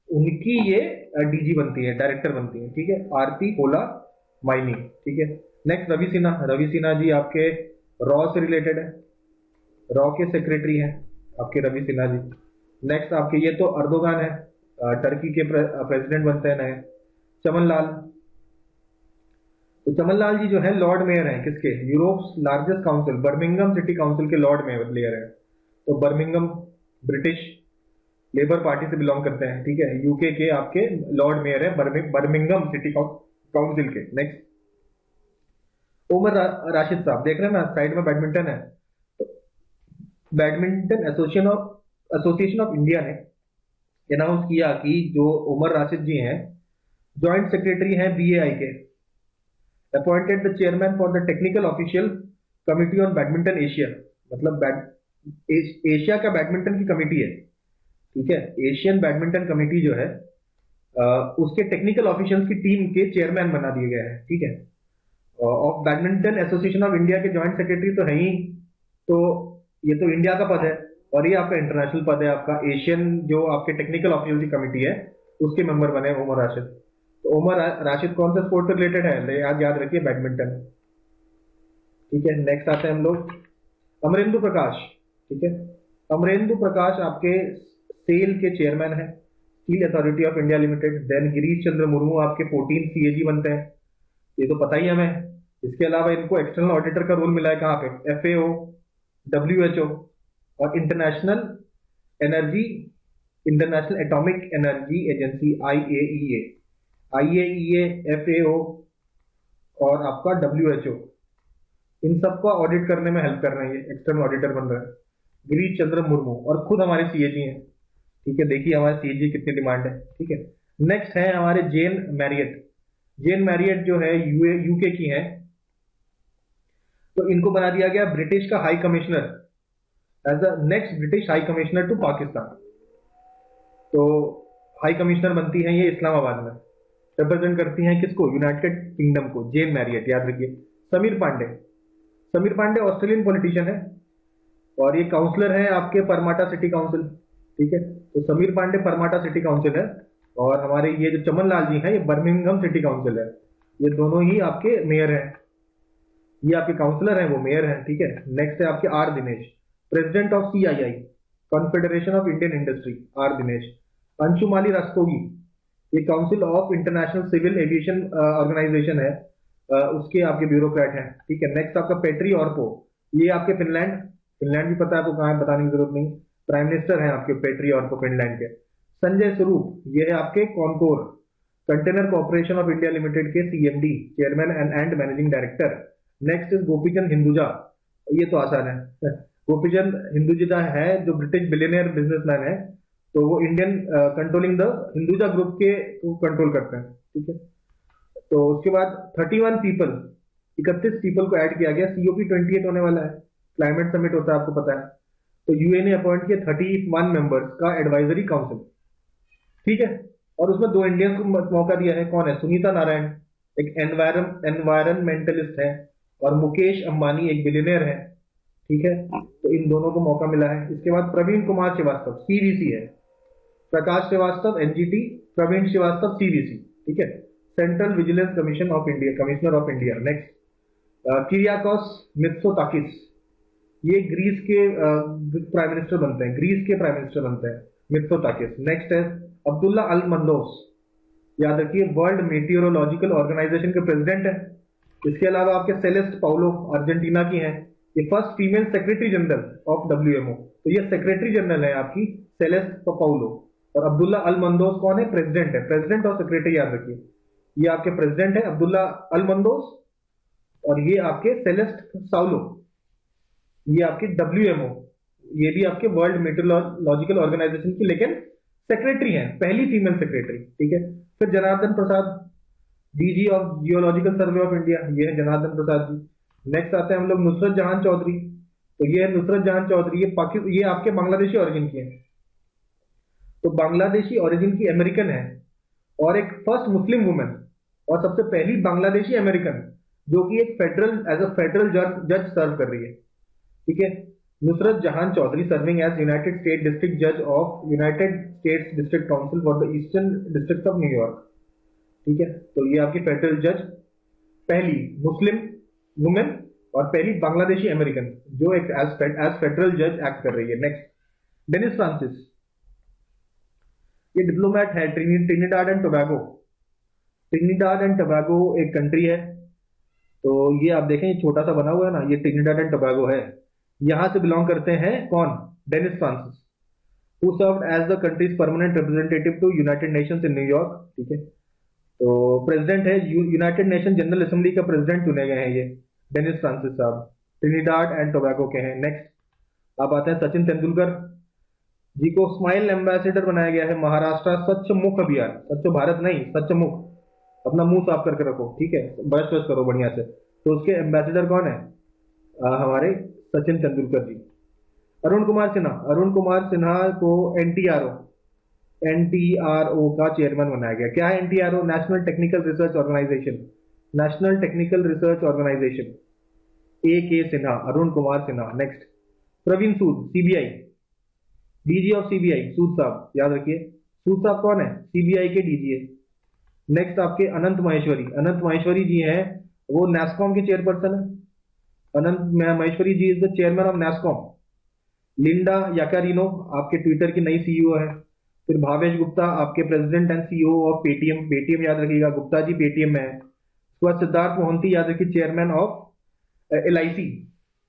उनकी ये डीजी बनती है, डायरेक्टर बनती है। ठीक है, आरती होला माइनी। ठीक है। नेक्स्ट रवि सिन्हा। रवि सिन्हा जी आपके रॉ से रिलेटेड है, रॉ के सेक्रेटरी हैं आपके रवि सिन्हा जी। नेक्स्ट आपके ये तो अर्दोगान है, टर्की के प्रेसिडेंट बनते हैं नए। चमन लाल, तो चमन लाल जी जो है लॉर्ड मेयर हैं किसके? Europe's largest council, Birmingham city council के लॉर्ड मेयर हैं। तो बर्मिंगम ब्रिटिश लेबर पार्टी से बिलोंग करते हैं। ठीक है, यूके के आपके लॉर्ड मेयर है बर्मिंगम सिटी काउंसिल के। नेक्स्ट उमर राशिद साहब, देख रहे हैं ना साइड में बैडमिंटन है, बैडमिंटन एसोसिएशन ऑफ इंडिया ने अनाउंस किया कि जो उमर राशिद जी हैं जॉइंट सेक्रेटरी हैं बीएआई के, appointed the chairman for the technical official committee on badminton Asia. मतलब एशिया का बैडमिंटन की कमेटी है। ठीक है, एशियन बैडमिंटन कमेटी जो है उसके टेक्निकल ऑफिशियल्स की टीम के चेयरमैन बना दिए गए हैं। ठीक है, of badminton association of India के जॉइंट सेक्रेटरी तो है ही, तो ये तो इंडिया का पद है, और ये आपका इंटरनेशनल पद है, आपका एशियन जो आपके टेक्निकल ऑफिशियल की कमेटी है उसके मेंबर बने उमर राशिद। तो उमर राशिद कौन सा स्पोर्ट से रिलेटेड है? याद रखिए, बैडमिंटन। ठीक है। नेक्स्ट आते हैं हम लोग अमरेंदु प्रकाश। ठीक है, अमरेंदु प्रकाश आपके सेल के चेयरमैन है, Steel Authority of India Limited. Then Girish Chandra Murmu आपके 14 सीएजी बनते हैं, ये तो पता ही हमें। इसके अलावा इनको एक्सटर्नल ऑडिटर का रोल मिला है कहाँ पे? एफएओ, डब्ल्यूएचओ और international atomic energy agency IAEA, FAO और आपका डब्ल्यूएचओ, इन सबका ऑडिट करने में हेल्प कर रहे हैं, ये एक्सटर्नल ऑडिटर बन रहे हैं गिरीश चंद्र मुर्मू, और खुद हमारे सीएजी हैं। ठीक है, देखिए हमारे सीएजी कितनी डिमांड है। ठीक है। नेक्स्ट है हमारे जेन मैरियट। जेन मैरियट जो है यूके की है, तो इनको बना दिया गया ब्रिटिश का high commissioner as the next British high commissioner to Pakistan. तो हाई कमिश्नर बनती हैं ये इस्लामाबाद में, रिप्रेजेंट करती हैं किसको? यूनाइटेड किंगडम को। जेन मैरियट याद रखिए। समीर पांडे, समीर पांडे ऑस्ट्रेलियन पॉलिटिशियन है और ये काउंसलर है आपके परमाटा सिटी काउंसिल। ठीक है, तो समीर पांडे परमाटा सिटी काउंसिल है, और हमारे ये जो चमन लाल जी हैं ये बर्मिंघम सिटी काउंसिल है। ये दोनों ही आपके मेयर हैं, ये आपके काउंसलर हैं, वो मेयर हैं। ठीक है। नेक्स्ट है आपके R Dinesh, president of CII, Confederation of Indian Industry, R Dinesh. Anshumali Rastogi, ये council of International Civil Aviation Organisation है, उसके आपके ब्यूरोक्रेट हैं, ठीक है। नेक्स्ट आपका पेट्री ऑर्पो, ये आपके फिनलैंड, फिनलैंड भी पता है आपको कहाँ है, बताने की जरूरत नहीं। प्राइम मिनिस्टर हैं आपके पेट्री ऑर्पो फिनलैंड के। संजय स्वरूप, ये है आपके CONCOR Container Corporation of India Limited के CMD, chairman and managing director. Next is Gopichand Hinduja, ये तो आसान है गोपीचंद हिंदुजा है जो ब्रिटिश बिलियनियर बिजनेसमैन है, तो वो Indian controlling the Hinduja group के कंट्रोल करते हैं, ठीक है। तो उसके बाद 31 पीपल, 31 पीपल को ऐड किया गया। सीओपी 28 होने वाला है, क्लाइमेट समिट होता है आपको पता है। तो यूएन ने अपॉइंट किया 31 मेंबर्स का एडवाइजरी काउंसिल, ठीक है। और उसमें 2 इंडियंस को मौका दिया है, कौन है, सुनीता नारायण एक एनवायरमेंटलिस्ट है, और मुकेश अंबानी एक बिलियनियर है, ठीक है। तो इन दोनों को मौका मिला है। इसके बाद प्रवीण कुमार श्रीवास्तव सीवीसी है, प्रकाश श्रीवास्तव एनजीटी, प्रवीण श्रीवास्तव सीवीसी, ठीक है, central vigilance commission of India, commissioner of India. Next Kyriakos Mitsotakis, ये ग्रीस के प्राइम मिनिस्टर बनते हैं, ग्रीस के प्राइम मिनिस्टर बनते हैं मित्सोताकिस। नेक्स्ट है अब्दुल्ला अल मंदोस, याद रखिए वर्ल्ड मेटियोरोलॉजिकल ऑर्गेनाइजेशन के प्रेसिडेंट है। इसके अलावा आपके सेलेस्ट पाउलो अर्जेंटीना की हैं, ये first female secretary general of WMO, तो ये सेक्रेटरी जनरल है आपकी सेलेस्ट पाउलो। और अब्दुल्ला अल मंदोस कौन है, प्रेसिडेंट है, प्रेसिडेंट और सेक्रेटरी याद रखिए, ये आपके प्रेसिडेंट है अब्दुल्ला अल मंदोस, और ये आपके सेलेस्ट साउलो, ये आपके डब्ल्यूएमओ, ये भी आपके वर्ल्ड मेट्रोलॉजिकल ऑर्गेनाइजेशन की लेकिन सेक्रेटरी हैं, पहली फीमेल सेक्रेटरी, ठीक है। फिर Janardan Prasad, DG of Geological Survey of India, ये है जनार्दन प्रसाद जी। नेक्स्ट आते हैं हम लोग नुसरत जहां चौधरी, तो ये है नुसरत जहां चौधरी, ये आपके बांग्लादेशी ओरिजिन की है, तो बांग्लादेशी ओरिजिन की अमेरिकन है, और एक फर्स्ट मुस्लिम वुमेन, और सबसे पहली बांग्लादेशी अमेरिकन जो कि एक एज अ फेडरल जज सर्व कर रही है, ठीक है। Nusrat Jahan Choudhury serving as United State district जज of United States district council for the eastern district of New York, ठीक है। तो ये आपकी फेडरल जज, पहली मुस्लिम वुमेन और पहली बांग्लादेशी अमेरिकन जो एक एज फेडरल जज एक्ट कर रही है। नेक्स्ट डेनिस फ्रांसिस, ये डिप्लोमेट है, Trinidad and Tobago, Trinidad and Tobago एक कंट्री है, तो ये आप देखें ये छोटा सा बना हुआ है ना, ये ट्रिनिडाड एंड टोबैगो है, यहां से बिलोंग करते हैं कौन, Dennis Francis, who served as the country's permanent representative to United Nations in New York, ठीक है। तो प्रेसिडेंट है यूनाइटेड नेशन जनरल असेंबली का प्रेसिडेंट चुने गए हैं ये डेनिस फ्रांसिस साहब, ट्रिनिडाड एंड टोबैगो के हैं। नेक्स्ट आप आते हैं सचिन तेंदुलकर जी को स्माइल एम्बेसडर बनाया गया है महाराष्ट्र स्वच्छ मुख अभियान, स्वच्छ भारत नहीं स्वच्छ मुख, अपना मुंह साफ करके रखो, ठीक है, ब्रश ब्रश करो बढ़िया से। तो उसके एम्बेसडर कौन है, हमारे सचिन तेंदुलकर जी। अरुण कुमार सिन्हा, अरुण कुमार सिन्हा को एनटीआरओ का चेयरमैन बनाया गया। क्या है NTRO, National Technical Research Organisation, National Technical Research Organisation, A K Sinha, Arun Kumar Sinha. Next Praveen Sood, CBI, DG of CBI, Sood साहब याद रखिए, सूद साहब कौन है, सीबीआई के डीजी है। नेक्स्ट आपके अनंत माहेश्वरी, अनंत माहेश्वरी जी हैं, वो नेस्कॉम की चेयरपर्सन है, Anant Maheshwari ji is the chairman of NASSCOM. Linda Yaccarino आपके ट्विटर की नई सीईओ है। फिर भावेश गुप्ता आपके president and CEO of Paytm, Paytm याद रखिएगा, गुप्ता जी पेटीएम में है। उसके बाद सिद्धार्थ मोहंती याद रखिए, चेयरमैन ऑफ एलआईसी,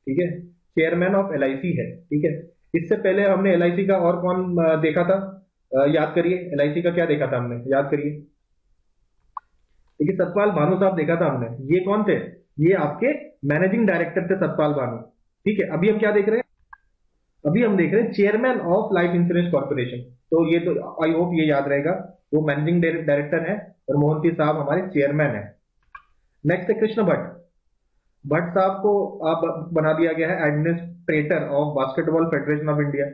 ठीक है, चेयरमैन ऑफ एलआईसी है, ठीक है। इससे पहले हमने एलआईसी का और कौन देखा था, याद करिए, एलआईसी का क्या देखा था हमने, याद करिए, देखिए सतपाल भानु साहब देखा था हमने, ये कौन थे, ये आपके मैनेजिंग डायरेक्टर थे सतपाल भानु, ठीक है। अभी हम क्या देख रहे हैं, अभी हम देख रहे हैं chairman of life insurance corporation, तो ये तो आई होप ये याद रहेगा, वो मैनेजिंग डायरेक्टर है और मोहंती साहब हमारे चेयरमैन है। नेक्स्ट है कृष्ण भट्ट, भट्ट साहब को आप बना दिया गया है administrator of basketball federation of India.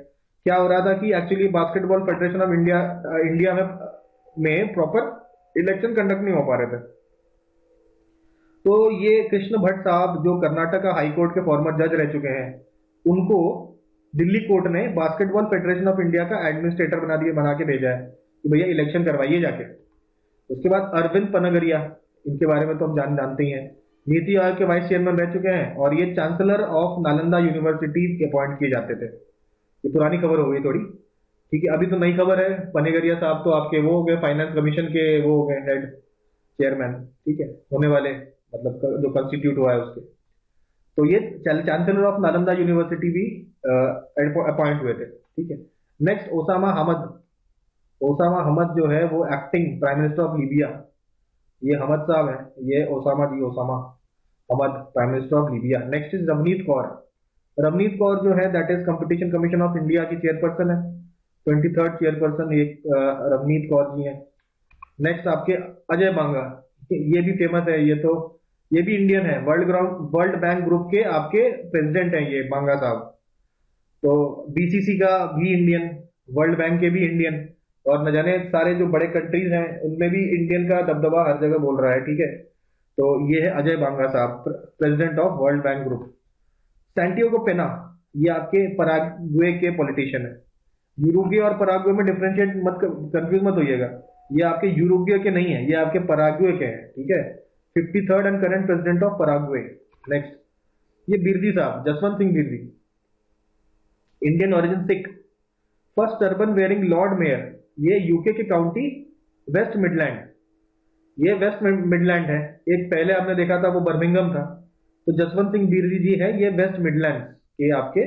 क्या हो रहा था कि actually basketball federation of India India में प्रॉपर इलेक्शन कंडक्ट नहीं हो पा रहे थे, तो ये कृष्ण भट्ट साहब जो कर्नाटका हाई कोर्ट के फॉर्मर जज रह चुके हैं, उनको दिल्ली कोर्ट ने बास्केटबॉल फेडरेशन ऑफ इंडिया का एडमिनिस्ट्रेटर बना के भेजा है कि भैया इलेक्शन करवाइए जाके। उसके बाद अरविंद पनगरिया, इनके बारे में तो हम जानते ही हैं, नीति आयोग के वाइस चेयरमैन रह चुके हैं, और ये चांसलर ऑफ नालंदा यूनिवर्सिटी के अपॉइंट किए जाते थे, ये पुरानी खबर हो गई थोड़ी। ठीक है, अभी तो नई खबर है, पनेगरिया साहब तो आपके वो हो गए फाइनेंस कमीशन के, वो हो गए हेड चेयरमैन, ठीक है, होने वाले, मतलब जो कॉन्स्टिट्यूट हुआ है उसके। तो ये चांसलर ऑफ नालंदा यूनिवर्सिटी भी अपॉइंट हुए थे, ठीक है। Next Osama Hamad. Osama Hamad जो है वो acting prime minister of Libya, ये हमद साहब है, ये Osama ji, Osama Hamad, prime minister of Libya. Next is Ravneet Kaur. Ravneet Kaur जो है that is Competition Commission of India की चेयरपर्सन है, 23rd चेयरपर्सन ये रवनीत कौर जी हैं। नेक्स्ट आपके अजय बांगा, ये भी फेमस है, ये भी इंडियन है, वर्ल्ड बैंक ग्रुप के आपके प्रेसिडेंट हैं ये बांगा साहब। तो बीसीसी का भी इंडियन, वर्ल्ड बैंक के भी इंडियन, और न जाने सारे जो बड़े कंट्रीज हैं उनमें भी इंडियन का दबदबा हर जगह बोल रहा है, ठीक है। तो ये है अजय बांगा साहब, president of world bank group. Santiago पेना, ये आपके पराग्वे के पॉलिटिशियन है। यूरुग्वे और पराग्वे में डिफरेंशिएट मत, कंफ्यूज मत होइएगा, ये आपके यूरुग्वे के नहीं है, ये आपके पराग्वे के हैं, ठीक है। 53rd and current president of Paraguay. Next ये बिरजी साहब, Jaswant Singh Birdi, Indian origin Sikh, first turban wearing lord mayor, ये यूके के काउंटी वेस्ट मिडलैंड, ये वेस्ट मिडलैंड है। एक पहले आपने देखा था वो बर्मिंगम था, तो जसवंत सिंह बिरजी जी है ये वेस्ट मिडलैंड के आपके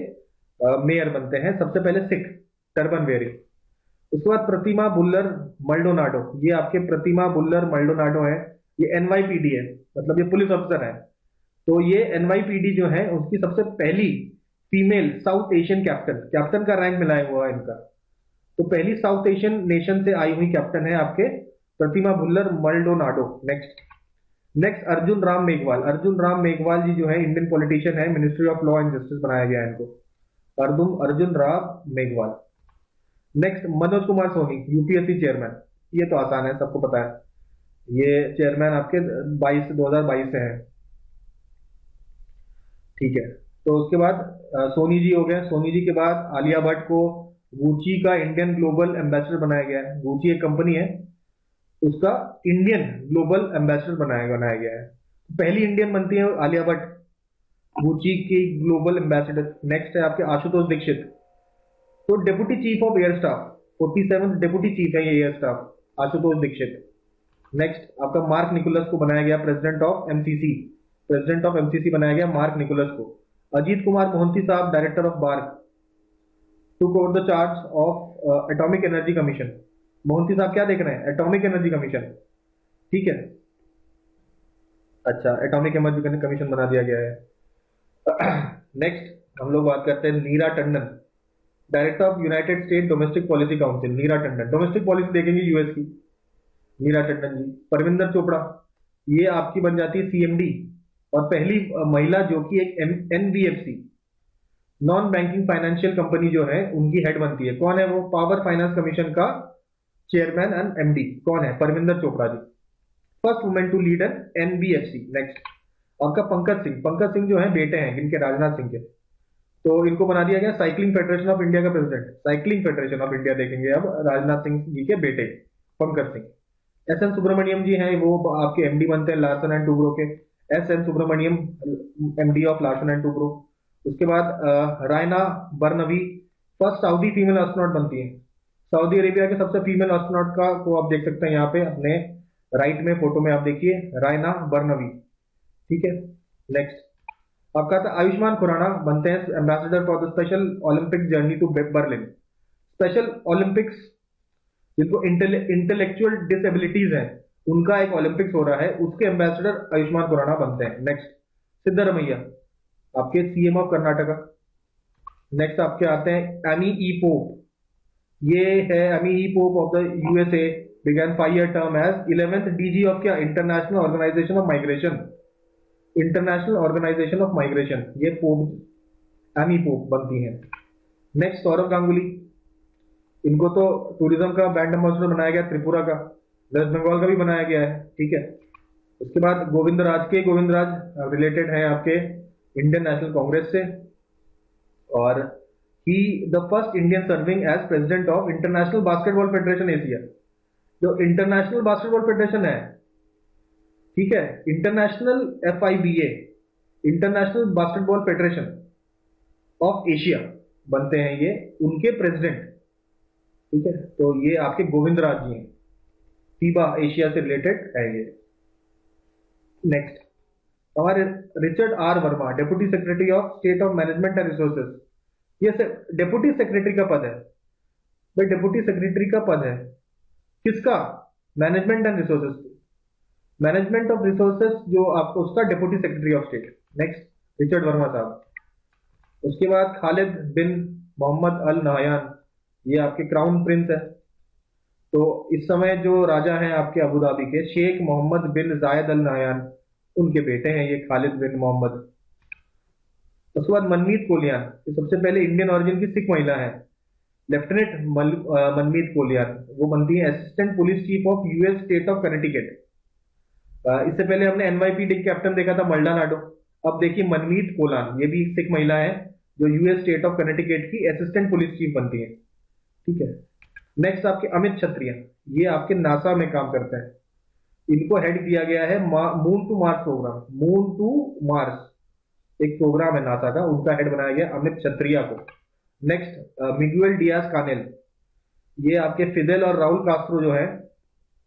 मेयर बनते हैं, सबसे पहले सिख टर्बन वेयरिंग। उसके बाद प्रतिमा बुल्लर मल्डोनाडो, ये आपके प्रतिमा बुल्लर मल्डोनाडो है, ये एनवाईपीडी है, मतलब ये पुलिस अफसर है। तो ये एनवाईपीडी जो है उसकी सबसे पहली female south Asian captain, captain का रैंक मिला हुआ है इनका, तो पहली साउथ एशियन नेशन से आई हुई कैप्टन है आपके प्रतिमा बुल्लर मल्डोनाडो। नेक्स्ट अर्जुन राम मेघवाल। अर्जुन राम मेघवाल जी जो है इंडियन पॉलिटिशियन है, ministry of law and justice बनाया गया है इनको, Arjun Ram Meghwal. Next Manoj Kumar Soni, UPSC chairman, ये तो आसान है, सबको पता है, ये चेयरमैन आपके 2022 से है, ठीक है। तो उसके बाद सोनी जी हो गए। सोनी जी के बाद आलिया भट्ट को गुची का इंडियन ग्लोबल एम्बेसडर बनाया गया है, गुची एक कंपनी है, उसका इंडियन ग्लोबल एम्बेसडर बनाया गया है, पहली इंडियन बनती है आलिया भट्ट गुची की ग्लोबल एम्बेसडर। नेक्स्ट है आपके आशुतोष दीक्षित, तो deputy chief of air staff, 47th deputy chief है ये air staff, Ashutosh Dixit. Next आपका मार्क निकोलस को बनाया गया प्रेसिडेंट ऑफ एमसीसी, बनाया गया मार्क निकोलस को। अजीत कुमार मोहंती साहब, director of BARC, took over the charge of Atomic Energy Commission. Mohanty साहब क्या देख रहे हैं, एटॉमिक एनर्जी कमीशन, ठीक है, अच्छा एटॉमिक एनर्जी कमीशन बना दिया गया है। नेक्स्ट हम लोग बात करते हैं Neera Tanden, director of United State Domestic Policy Council, Neera Tanden, domestic policy देखेंगे यूएस की, नीरा टंडन जी। परविंदर चोपड़ा, ये आपकी बन जाती है सीएमडी, और पहली महिला जो कि एक NBFC non banking financial company जो है उनकी हेड बनती है। कौन है वो, पावर फाइनेंस कमीशन का चेयरमैन एंड एमडी कौन है, Parvinder Chopra ji, first women to lead an NBFC. Next आपका पंकज सिंह जो है बेटे हैं इनके, राजनाथ सिंह के, तो इनको बना दिया गया साइकिलिंग फेडरेशन ऑफ इंडिया का president, cycling federation of India देखेंगे अब, राजनाथ सिंह जी के बेटे पंकज सिंह। एस एन सुब्रमण्यम जी हैं, वो आपके एमडी बनते हैं लार्सन एंड टूब्रो के, S N Subramanyam MD of Larsen and Toubro. उसके बाद Rayyanah Barnawi, first Saudi female astronaut बनती है, सऊदी अरेबिया के सबसे फीमेल एस्ट्रोनॉट का को आप देख सकते हैं यहाँ पे अपने राइट में फोटो में, आप देखिए रायना बर्नवी, ठीक है। नेक्स्ट आपका था आयुष्मान खुराना बनते हैं ambassador for the Special Olympic journey to Berlin, Special Olympics जिनको इंटेलेक्चुअल डिसेबिलिटीज हैं उनका एक ओलंपिक्स हो रहा है, उसके एम्बेसडर आयुष्मान खुराना बनते हैं। नेक्स्ट सिद्धरमैया, आपके सीएम ऑफ कर्नाटका। नेक्स्ट आपके आते हैं एमी ई पोप, ये है Amy E Pope of the USA, began 5-year term as 11th DG of क्या, इंटरनेशनल ऑर्गेनाइजेशन ऑफ माइग्रेशन, ये पोप एमी पोप बनती हैं। नेक्स्ट सौरभ गांगुली, इनको तो टूरिज्म का ब्रांड एम्बेसडर बनाया गया, त्रिपुरा का, वेस्ट बंगाल का भी बनाया गया है, ठीक है। उसके बाद गोविंद राज रिलेटेड है आपके इंडियन नेशनल कांग्रेस से, और he the first Indian serving as president of international basketball federation Asia. जो इंटरनेशनल बास्केटबॉल फेडरेशन है, ठीक है, international FIBA, international basketball federation of Asia बनते हैं ये, उनके प्रेसिडेंट ठीक है, तो ये आपके गोविंद राज जी हैं, फीबा एशिया से रिलेटेड है ये। नेक्स्ट हमारे Richard R Verma, deputy secretary of state of management and resources. ये डेप्यूटी सेक्रेटरी का पद है भाई, डेप्यूटी सेक्रेटरी का पद है किसका? Management and resources, management of resources जो आपको, उसका deputy secretary of state. Next Richard Verma साहब। उसके बाद खालिद बिन मोहम्मद अल नहयान, ये आपके क्राउन प्रिंस है। तो इस समय जो राजा हैं आपके अबू धाबी के, शेख मोहम्मद बिन जायद अल नहयान, उनके बेटे हैं ये खालिद बिन मोहम्मद। उसके बाद मनमीत कोलियान, ये सबसे पहले इंडियन ओरिजिन की सिख महिला है, लेफ्टिनेंट मनमीत कोलियान। वो बनती है assistant police chief of US state of Connecticut. इससे पहले हमने एनवाईपीडी कैप्टन देखा था मल्डानाडो। अब देखिए मनमीत कोलान, ये भी सिख महिला है जो यूएस स्टेट ऑफ कनेटिकट की असिस्टेंट पुलिस चीफ बनती है। ठीक है, नेक्स्ट आपके अमित क्षत्रिय, ये आपके नासा में काम करते हैं। इनको हेड किया गया है moon to Mars programme, moon to Mars एक प्रोग्राम है नासा का, उनका हेड बनाया गया अमित क्षत्रिय को। नेक्स्ट मिगुएल डियाज कानेल, ये आपके फिदेल और राउल कास्ट्रो जो है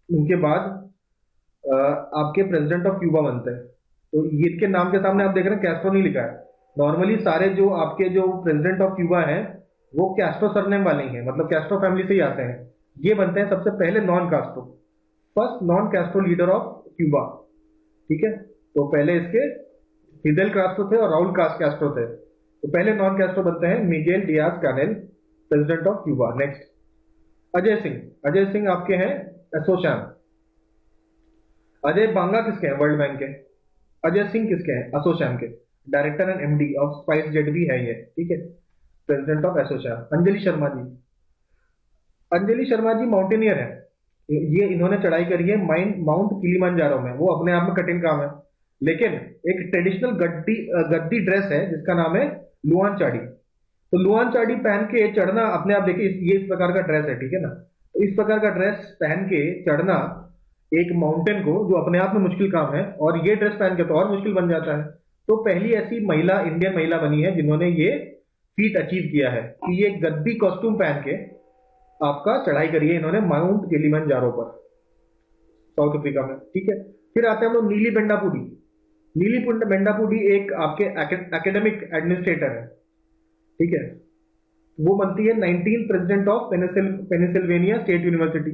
उनके बाद आपके प्रेसिडेंट ऑफ क्यूबा बनते हैं। तो ये के नाम के सामने आप देख रहे हैं कैस्ट्रो नहीं लिखा है। नॉर्मली सारे जो आपके जो प्रेसिडेंट ऑफ क्यूबा हैं वो कैस्ट्रो सरनेम वाले ही हैं, मतलब कैस्ट्रो फैमिली से ही आते हैं। ये बनते हैं सबसे पहले non Castro, first non Castro leader of Cuba. ठीक है, तो पहले इसके फिदेल कास्ट्रो थे और राउल कैस्ट्रो थे, तो पहले नॉन कैस्ट्रो बनते हैं Miguel Diaz Canel, president of Cuba. Next Ajay Singh, Ajay Singh आपके हैं एसोचैम। अजय बांगा किसके हैं? वर्ल्ड बैंक के। अजय सिंह किसके हैं? एसोचैम के, director and MD of SpiceJet भी है ये। ठीक है, president of ASSOCHAM. Anjali Sharma ji, Anjali Sharma ji mountaineer है, ये इन्होंने चढ़ाई करी है माउंट किलिमंजारो में। वो अपने आप में कठिन काम है, लेकिन एक ट्रेडिशनल गद्दी ड्रेस है जिसका नाम है लुआन चाड़ी। तो लुआन चाड़ी पहन के चढ़ना, अपने आप देखिए ये इस प्रकार का ड्रेस है, ठीक है ना। तो इस प्रकार का ड्रेस पहन के चढ़ना एक माउंटेन को, जो अपने आप में मुश्किल काम है, और ये ड्रेस पहन के तो और मुश्किल बन जाता है। तो पहली ऐसी महिला, इंडियन महिला बनी है जिन्होंने ये फीट अचीव किया है कि ये गद्दी कॉस्ट्यूम पहन के आपका चढ़ाई करी है इन्होंने माउंट किलिमंजारो पर, साउथ अफ्रीका में। ठीक है, फिर आते हैं हम लोग नीली बेंडापुडी। नीली बेंडापुडी एक आपके एकेडमिक एडमिनिस्ट्रेटर है। ठीक है, वो बनती है 19 president of Pennsylvania state university.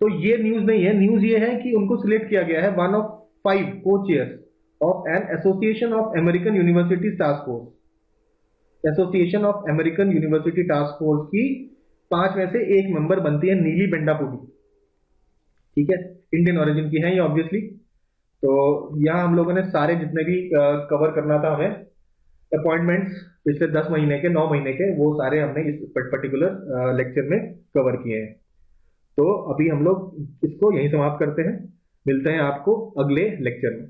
तो ये न्यूज नहीं है, न्यूज ये है कि उनको सिलेक्ट किया गया है 1 of 5 co-chairs of an association of American university task force. Association of American university task force की 5 में से एक मेंबर बनती है नीली बेंडापुडी। ठीक है, इंडियन ओरिजिन की है ये ऑब्वियसली। तो यहाँ हम लोगों ने सारे जितने भी कवर करना था हमें अपॉइंटमेंट्स पिछले 10 महीने के, 9 महीने के, वो सारे हमने इस पर्टिकुलर लेक्चर में कवर किए हैं। तो अभी हम लोग इसको यहीं समाप्त करते हैं, मिलते हैं आपको अगले लेक्चर में।